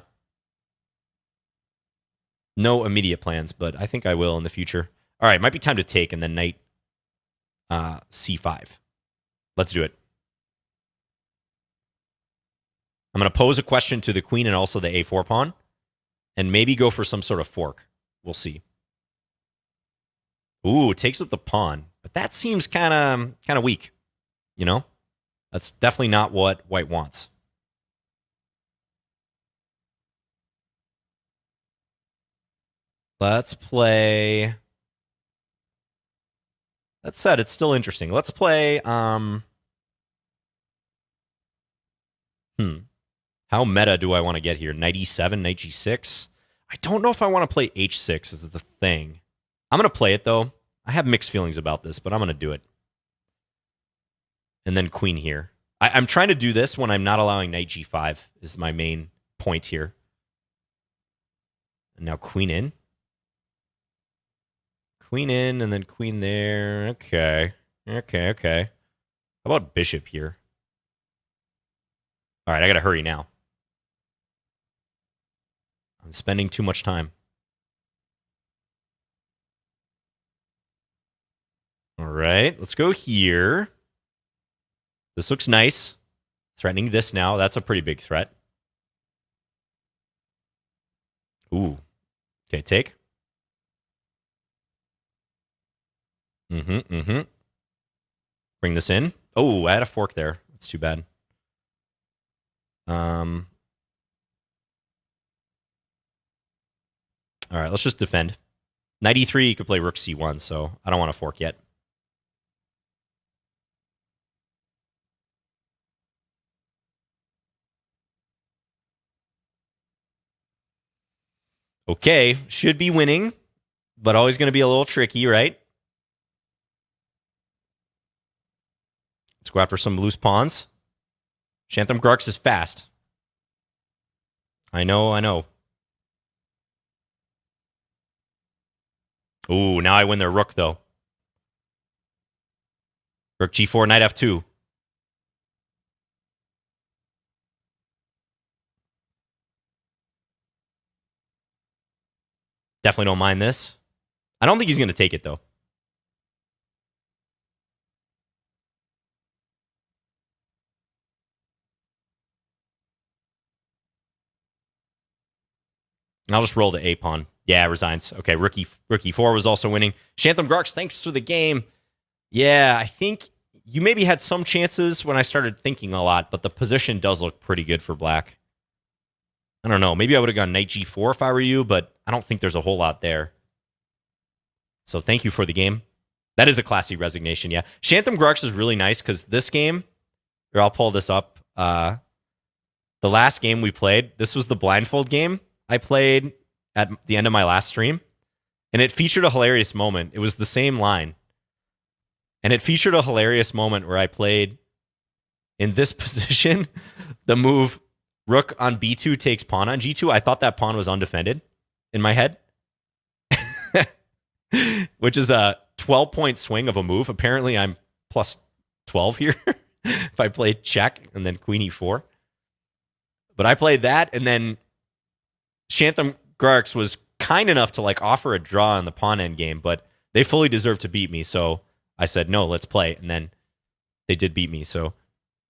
No immediate plans, but I think I will in the future. All right, might be time to take and then knight c5. Let's do it. I'm going to pose a question to the queen and also the a4 pawn, and maybe go for some sort of fork. We'll see. Ooh, takes with the pawn, but that seems kind of weak. You know, that's definitely not what white wants. Let's play. That said, it's still interesting. Let's play. How meta do I want to get here? Knight e7, knight g6. I don't know if I want to play h6 as the thing. I'm going to play it, though. I have mixed feelings about this, but I'm going to do it. And then queen here. I'm trying to do this when I'm not allowing knight g5 is my main point here. And now queen in. Queen in, and then queen there. Okay. How about bishop here? All right, I got to hurry now. I'm spending too much time. All right, let's go here. This looks nice. Threatening this now. That's a pretty big threat. Ooh. Okay, take. Bring this in. Oh, I had a fork there. That's too bad. All right, let's just defend. Knight e3, you could play rook c1, so I don't want to fork yet. Okay, should be winning, but always going to be a little tricky, right? Let's go after some loose pawns. Shantham Grux is fast. I know. Ooh, now I win their rook, though. Rook g4, knight f2. Definitely don't mind this. I don't think he's going to take it, though. I'll just roll the A pawn. Yeah, resigns. Okay, rook e4 was also winning. Shantham Grux, thanks for the game. Yeah, I think you maybe had some chances when I started thinking a lot, but the position does look pretty good for black. I don't know. Maybe I would have gone knight g4 if I were you, but I don't think there's a whole lot there. So thank you for the game. That is a classy resignation, yeah. Shantham Grux is really nice because this game, Here, I'll pull this up. The last game we played, this was the Blindfold game I played at the end of my last stream. And it featured a hilarious moment. It was the same line. And it featured a hilarious moment where I played in this position, the move rook on b2 takes pawn on g2. I thought that pawn was undefended in my head, which is a 12-point swing of a move. Apparently, I'm plus 12 here if I played check and then queen e4. But I played that, and then Shantham Garks was kind enough to like offer a draw on the pawn end game, but they fully deserved to beat me. So I said, no, let's play. And then they did beat me. So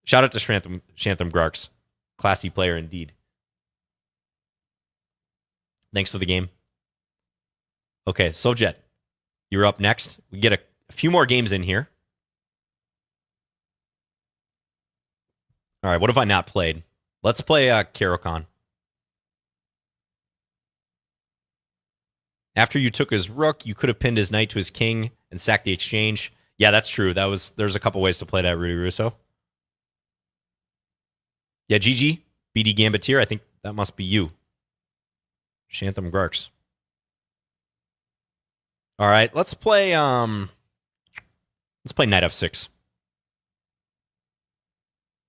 shout out to Shantham Garks. Classy player indeed. Thanks for the game. Okay, Sovjet, you're up next. We get a few more games in here. All right, what have I not played? Let's play Caro-Kann. After you took his rook, you could have pinned his knight to his king and sacked the exchange. Yeah, that's true. There's a couple ways to play that, Rudy Russo. Yeah, GG, BD Gambitier. I think that must be you. Shantham Garks. All right, let's play knight f6.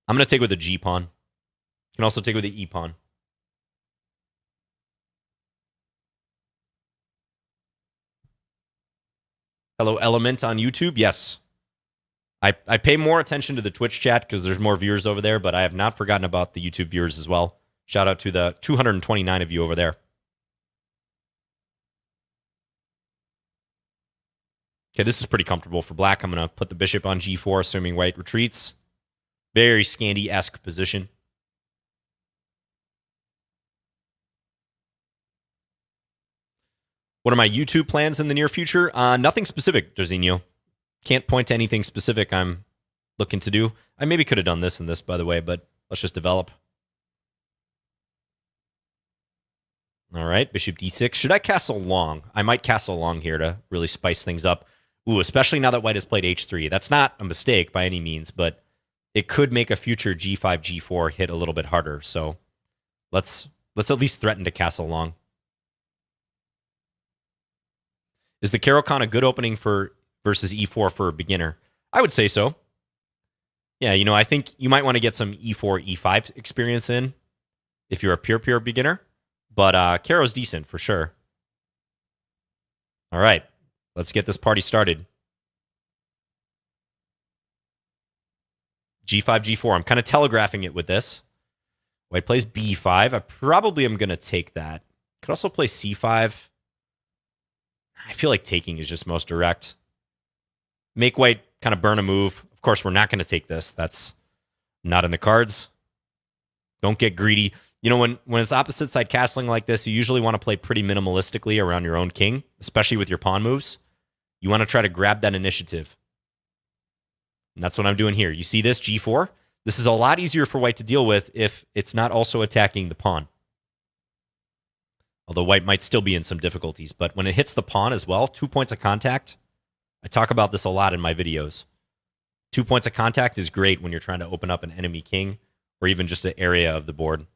I'm going to take with the G pawn. You can also take with the E pawn. Hello, Element on YouTube. Yes. I pay more attention to the Twitch chat because there's more viewers over there, but I have not forgotten about the YouTube viewers as well. Shout out to the 229 of you over there. Okay, this is pretty comfortable for black. I'm going to put the bishop on g4, assuming white retreats. Very Scandi-esque position. What are my YouTube plans in the near future? Nothing specific, Jorginho. Can't point to anything specific I'm looking to do. I maybe could have done this and this, by the way, but let's just develop. All right, bishop d6. Should I castle long? I might castle long here to really spice things up. Ooh, especially now that white has played h3. That's not a mistake by any means, but it could make a future g5, g4 hit a little bit harder. So let's at least threaten to castle long. Is the Caro-Kann a good opening for versus e4 for a beginner? I would say so. Yeah, you know, I think you might want to get some e4, e5 experience in if you're a pure beginner. But Caro's decent for sure. All right, let's get this party started. g5, g4. I'm kind of telegraphing it with this. White plays b5. I probably am going to take that. Could also play c5. I feel like taking is just most direct. Make white kind of burn a move. Of course, we're not going to take this. That's not in the cards. Don't get greedy. You know, when it's opposite side castling like this, you usually want to play pretty minimalistically around your own king, especially with your pawn moves. You want to try to grab that initiative. And that's what I'm doing here. You see this, g4? This is a lot easier for white to deal with if it's not also attacking the pawn. Although white might still be in some difficulties. But when it hits the pawn as well, 2 points of contact. I talk about this a lot in my videos. 2 points of contact is great when you're trying to open up an enemy king or even just an area of the board.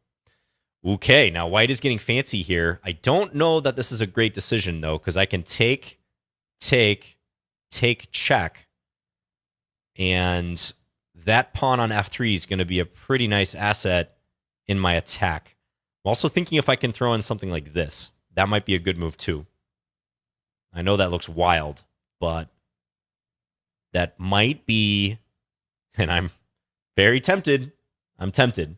Okay, now white is getting fancy here. I don't know that this is a great decision, though, because I can take, check. And that pawn on f3 is going to be a pretty nice asset in my attack. I'm also thinking if I can throw in something like this. That might be a good move, too. I know that looks wild, but that might be, and I'm very tempted. I'm tempted.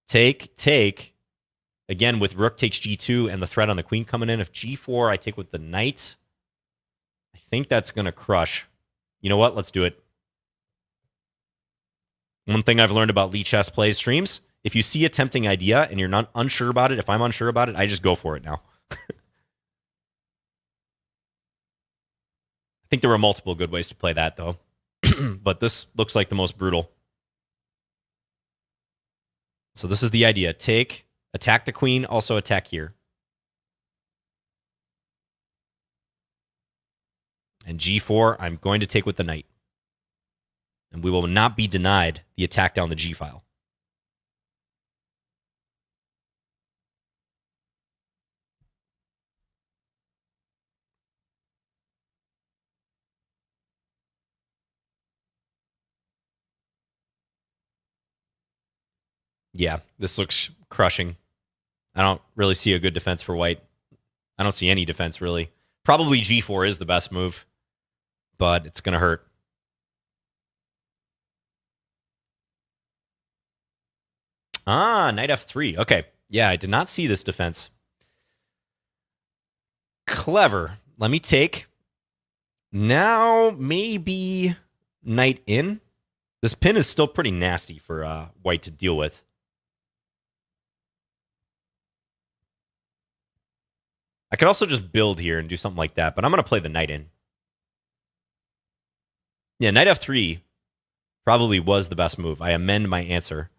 Take. Again, with rook takes g2 and the threat on the queen coming in. If g4, I take with the knight. I think that's going to crush. You know what? Let's do it. One thing I've learned about Lichess plays streams, if you see a tempting idea and you're not unsure about it, if I'm unsure about it, I just go for it now. I think there were multiple good ways to play that, though. But this looks like the most brutal. So this is the idea. Take, attack the queen, also attack here. And g4, I'm going to take with the knight. And we will not be denied the attack down the G file. Yeah, this looks crushing. I don't really see a good defense for white. I don't see any defense, really. Probably G4 is the best move, but it's going to hurt. Knight F3. Okay. Yeah, I did not see this defense. Clever. Let me take. Now, maybe knight in. This pin is still pretty nasty for white to deal with. I could also just build here and do something like that, but I'm going to play the knight in. Yeah, knight F3 probably was the best move. I amend my answer.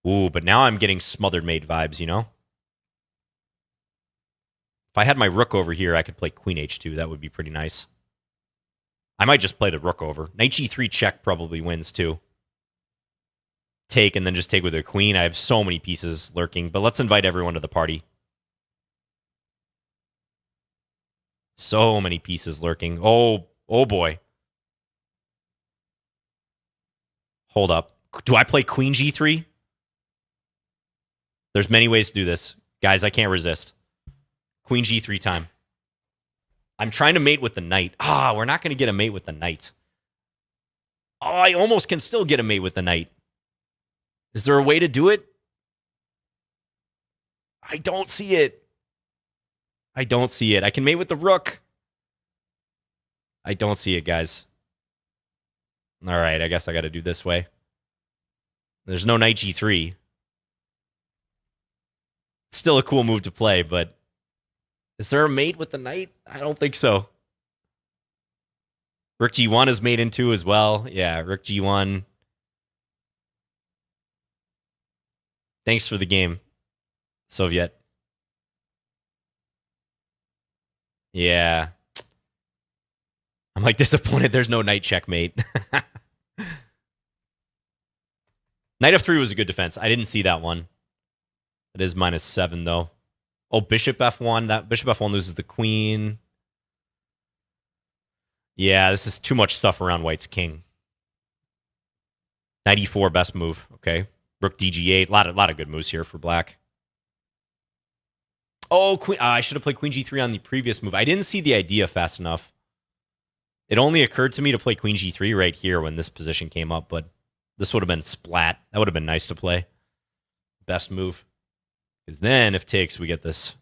Ooh, but now I'm getting smothered mate vibes, you know? If I had my rook over here, I could play queen H2. That would be pretty nice. I might just play the rook over. Knight G3 check probably wins too. Take and then just take with a queen. I have so many pieces lurking, but let's invite everyone to the party. So many pieces lurking. Oh boy. Hold up. Do I play queen G3? There's many ways to do this. Guys, I can't resist. Queen G3 time. I'm trying to mate with the knight. We're not going to get a mate with the knight. I almost can still get a mate with the knight. Is there a way to do it? I don't see it. I don't see it. I can mate with the rook. I don't see it, guys. All right, I guess I got to do this way. There's no knight G3. Still a cool move to play, but is there a mate with the knight? I don't think so. Rook G1 is mate into as well. Yeah, Rook G1. Thanks for the game, Soviet. Yeah. I'm like disappointed there's no knight checkmate. Knight F3 was a good defense. I didn't see that one. It is -7 though. Oh, bishop F1. That bishop F1 loses the queen. Yeah, this is too much stuff around white's king. Knight E4, best move. Okay. Rook DG8. A lot of good moves here for black. Oh, queen. I should have played queen G3 on the previous move. I didn't see the idea fast enough. It only occurred to me to play queen G3 right here when this position came up, but this would have been splat. That would have been nice to play. Best move. Because then, if takes, we get this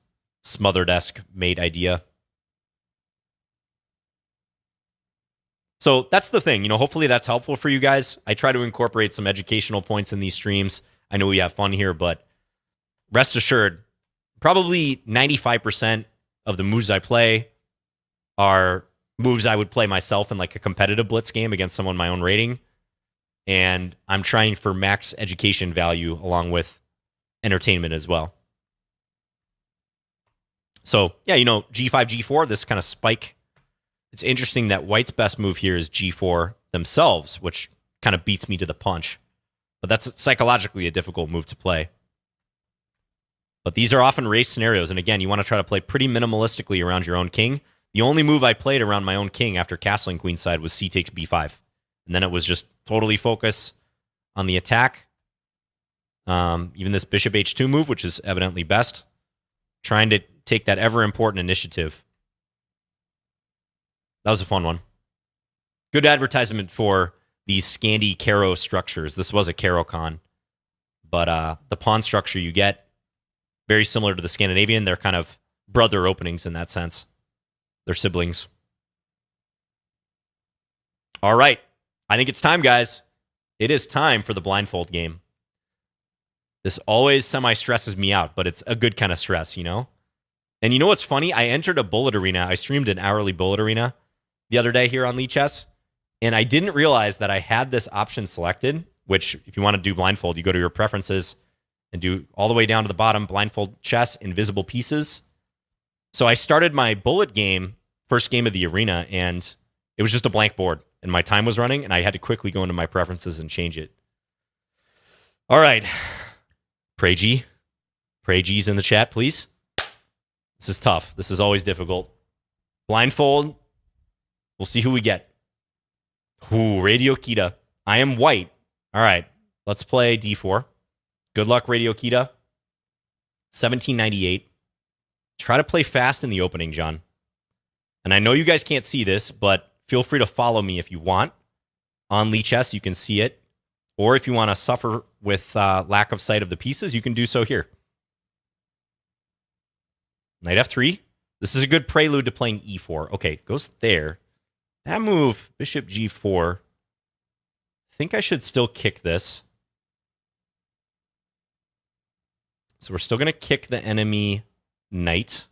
smothered-esque mate idea. So that's the thing. You know, hopefully that's helpful for you guys. I try to incorporate some educational points in these streams. I know we have fun here, but rest assured, probably 95% of the moves I play are moves I would play myself in like a competitive blitz game against someone my own rating. And I'm trying for max education value along with entertainment as well. So, yeah, you know, G5, G4, this kind of spike. It's interesting that white's best move here is G4 themselves, which kind of beats me to the punch. But that's psychologically a difficult move to play. But these are often race scenarios. And again, you want to try to play pretty minimalistically around your own king. The only move I played around my own king after castling queenside was C takes B5. And then it was just totally focus on the attack. Even this bishop H2 move, which is evidently best. Trying to take that ever-important initiative. That was a fun one. Good advertisement for these Scandi Caro structures. This was a Caro con. But the pawn structure you get, very similar to the Scandinavian. They're kind of brother openings in that sense. They're siblings. All right. I think it's time, guys. It is time for the blindfold game. This always semi-stresses me out, but it's a good kind of stress, you know? And you know what's funny? I entered a bullet arena. I streamed an hourly bullet arena the other day here on Lichess, and I didn't realize that I had this option selected, which if you want to do blindfold, you go to your preferences and do all the way down to the bottom, blindfold chess, invisible pieces. So I started my bullet game, first game of the arena, and it was just a blank board. and my time was running, and I had to quickly go into my preferences and change it. All right. Pray G. Pray G's in the chat, please. This is tough. This is always difficult. Blindfold. We'll see who we get. Ooh, Radio Kita. I am white. All right. Let's play D4. Good luck, Radio Kita. 1798. Try to play fast in the opening, John. And I know you guys can't see this, but feel free to follow me if you want. On Lichess, you can see it. Or if you want to suffer with lack of sight of the pieces, you can do so here. Knight F3. This is a good prelude to playing E4. Okay, it goes there. That move, Bishop G4. I think I should still kick this. So we're still going to kick the enemy knight.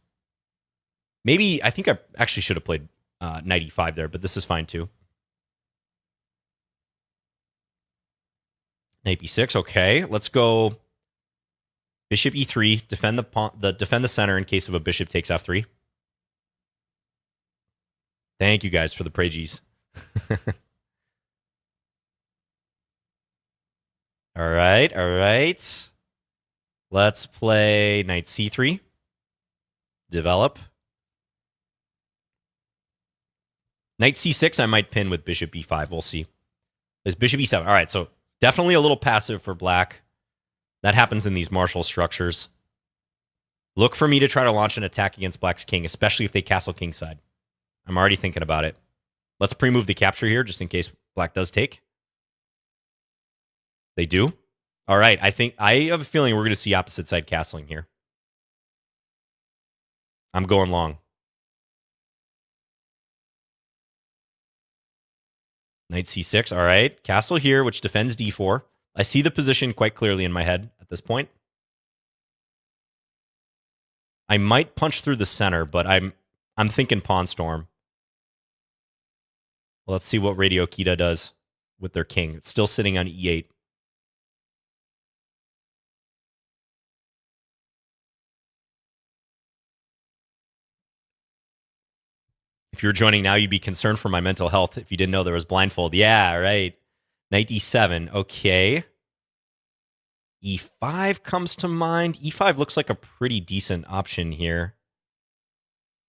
Maybe, I think I actually should have played knight E5 there, but this is fine too. Knight B6, okay. Let's go Bishop E3, defend the center in case of a bishop takes F3. Thank you guys for the prages. All right, all right. Let's play knight C3. Develop. Knight C6, I might pin with bishop B5. We'll see. There's bishop E7. All right, so definitely a little passive for black. That happens in these martial structures. Look for me to try to launch an attack against black's king, especially if they castle kingside. I'm already thinking about it. Let's pre-move the capture here, just in case black does take. They do. All right, I have a feeling we're going to see opposite side castling here. I'm going long. Knight C6, all right. Castle here, which defends D4. I see the position quite clearly in my head at this point. I might punch through the center, but I'm thinking pawn storm. Let's see what Radio Kita does with their king. It's still sitting on E8. If you were joining now, you'd be concerned for my mental health if you didn't know there was blindfold. Yeah, right. Knight D7. Okay. E5 comes to mind. E5 looks like a pretty decent option here.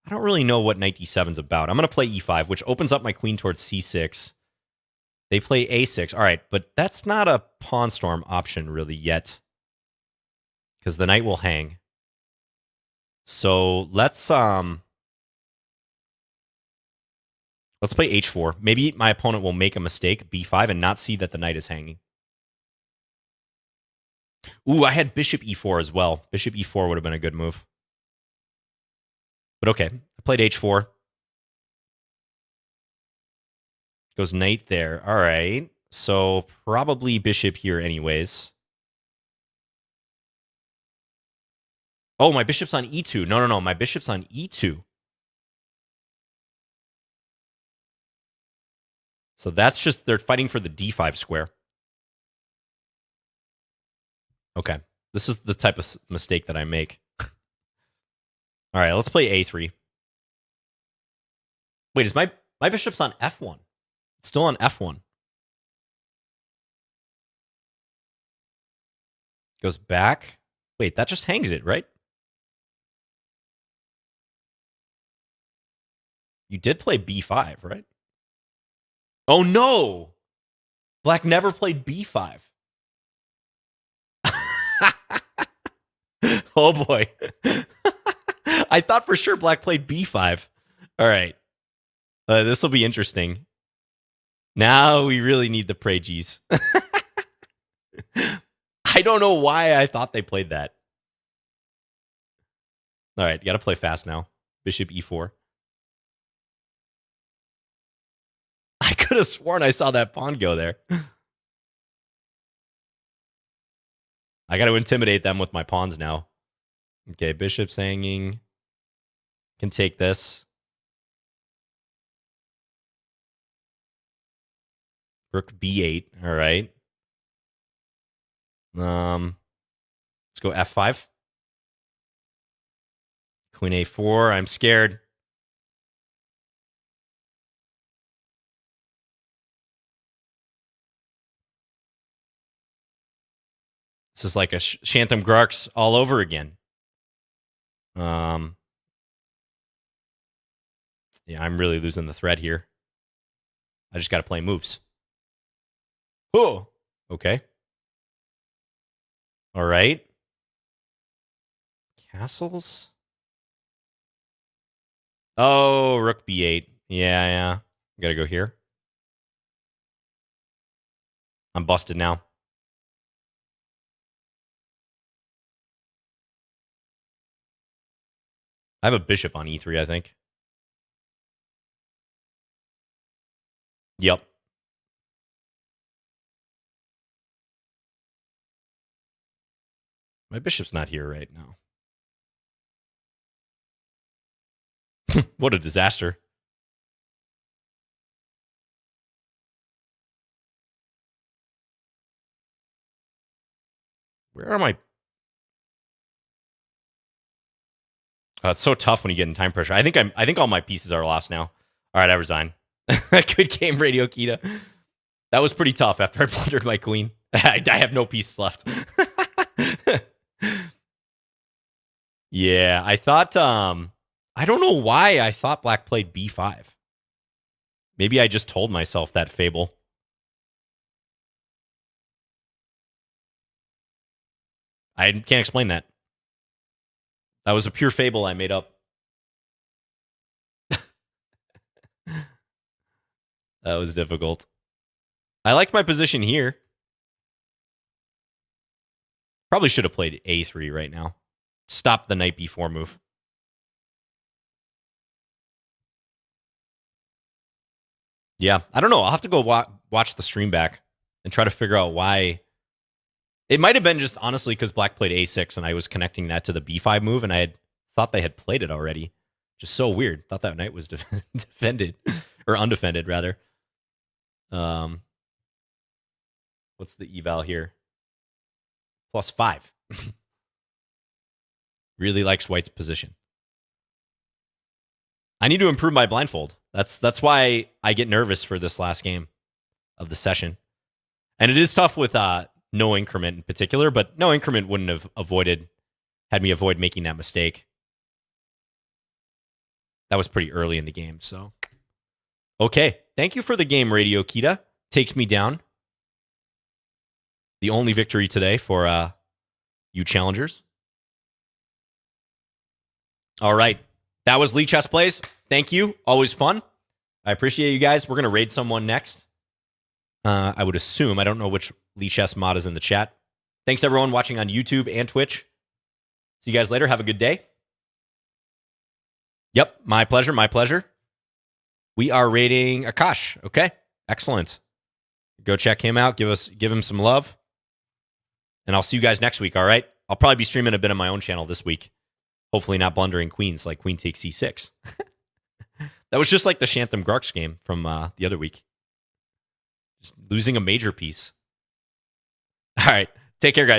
I don't really know what knight D7 is about. I'm going to play E5, which opens up my queen towards C6. They play A6. All right, but that's not a pawn storm option really yet, because the knight will hang. So let's play H4. Maybe my opponent will make a mistake, B5, and not see that the knight is hanging. Ooh, I had bishop E4 as well. Bishop E4 would have been a good move. But okay, I played H4. Goes knight there. All right. So probably bishop here anyways. Oh, my bishop's on E2. No. My bishop's on E2. So that's just, they're fighting for the D5 square. Okay. This is the type of mistake that I make. All right, let's play A3. Wait, is my bishop's on F1? It's still on F1. Goes back. Wait, that just hangs it, right? You did play B5, right? Oh, no! Black never played B5. Oh, boy. I thought for sure black played B5. All right. This will be interesting. Now we really need the prages. I don't know why I thought they played that. All right, got to play fast now. Bishop E4. I could have sworn I saw that pawn go there. I got to intimidate them with my pawns now. Okay, bishop's hanging. Can take this. Rook B8. All right. Let's go F5. Queen A4. I'm scared. This is like a Shantham Grarks all over again. Yeah, I'm really losing the thread here. I just got to play moves. Oh, okay. All right. Castles. Oh, rook b8. Yeah. Got to go here. I'm busted now. I have a bishop on e3, I think. Yep. My bishop's not here right now. What a disaster. Where are my... it's so tough when you get in time pressure. I think all my pieces are lost now. All right, I resign. Good game, Radio Kita. That was pretty tough after I blundered my queen. I have no pieces left. Yeah, I thought... I don't know why I thought black played b5. Maybe I just told myself that fable. I can't explain that. That was a pure fable I made up. That was difficult. I liked my position here. Probably should have played a3 right now. Stop the knight b4 move. Yeah, I don't know. I'll have to go watch the stream back and try to figure out why. It might have been just honestly because black played a6 and I was connecting that to the b5 move and I had thought they had played it already. Just so weird. Thought that knight was defended or undefended rather. What's the eval here? +5. Really likes white's position. I need to improve my blindfold. That's why I get nervous for this last game of the session. And it is tough with no increment in particular, but no increment wouldn't have had me avoid making that mistake. That was pretty early in the game, so. Okay, thank you for the game, Radio Kita. Takes me down. The only victory today for you challengers. All right, that was Lichess Plays. Thank you, always fun. I appreciate you guys. We're going to raid someone next. I would assume. I don't know which Lichess mod is in the chat. Thanks, everyone, watching on YouTube and Twitch. See you guys later. Have a good day. Yep, my pleasure, my pleasure. We are raiding Akash. Okay, excellent. Go check him out. Give him some love. And I'll see you guys next week, all right? I'll probably be streaming a bit on my own channel this week. Hopefully not blundering queens like queen takes c6. That was just like the Shantham Grarks game from the other week. Just losing a major piece. All right, take care, guys.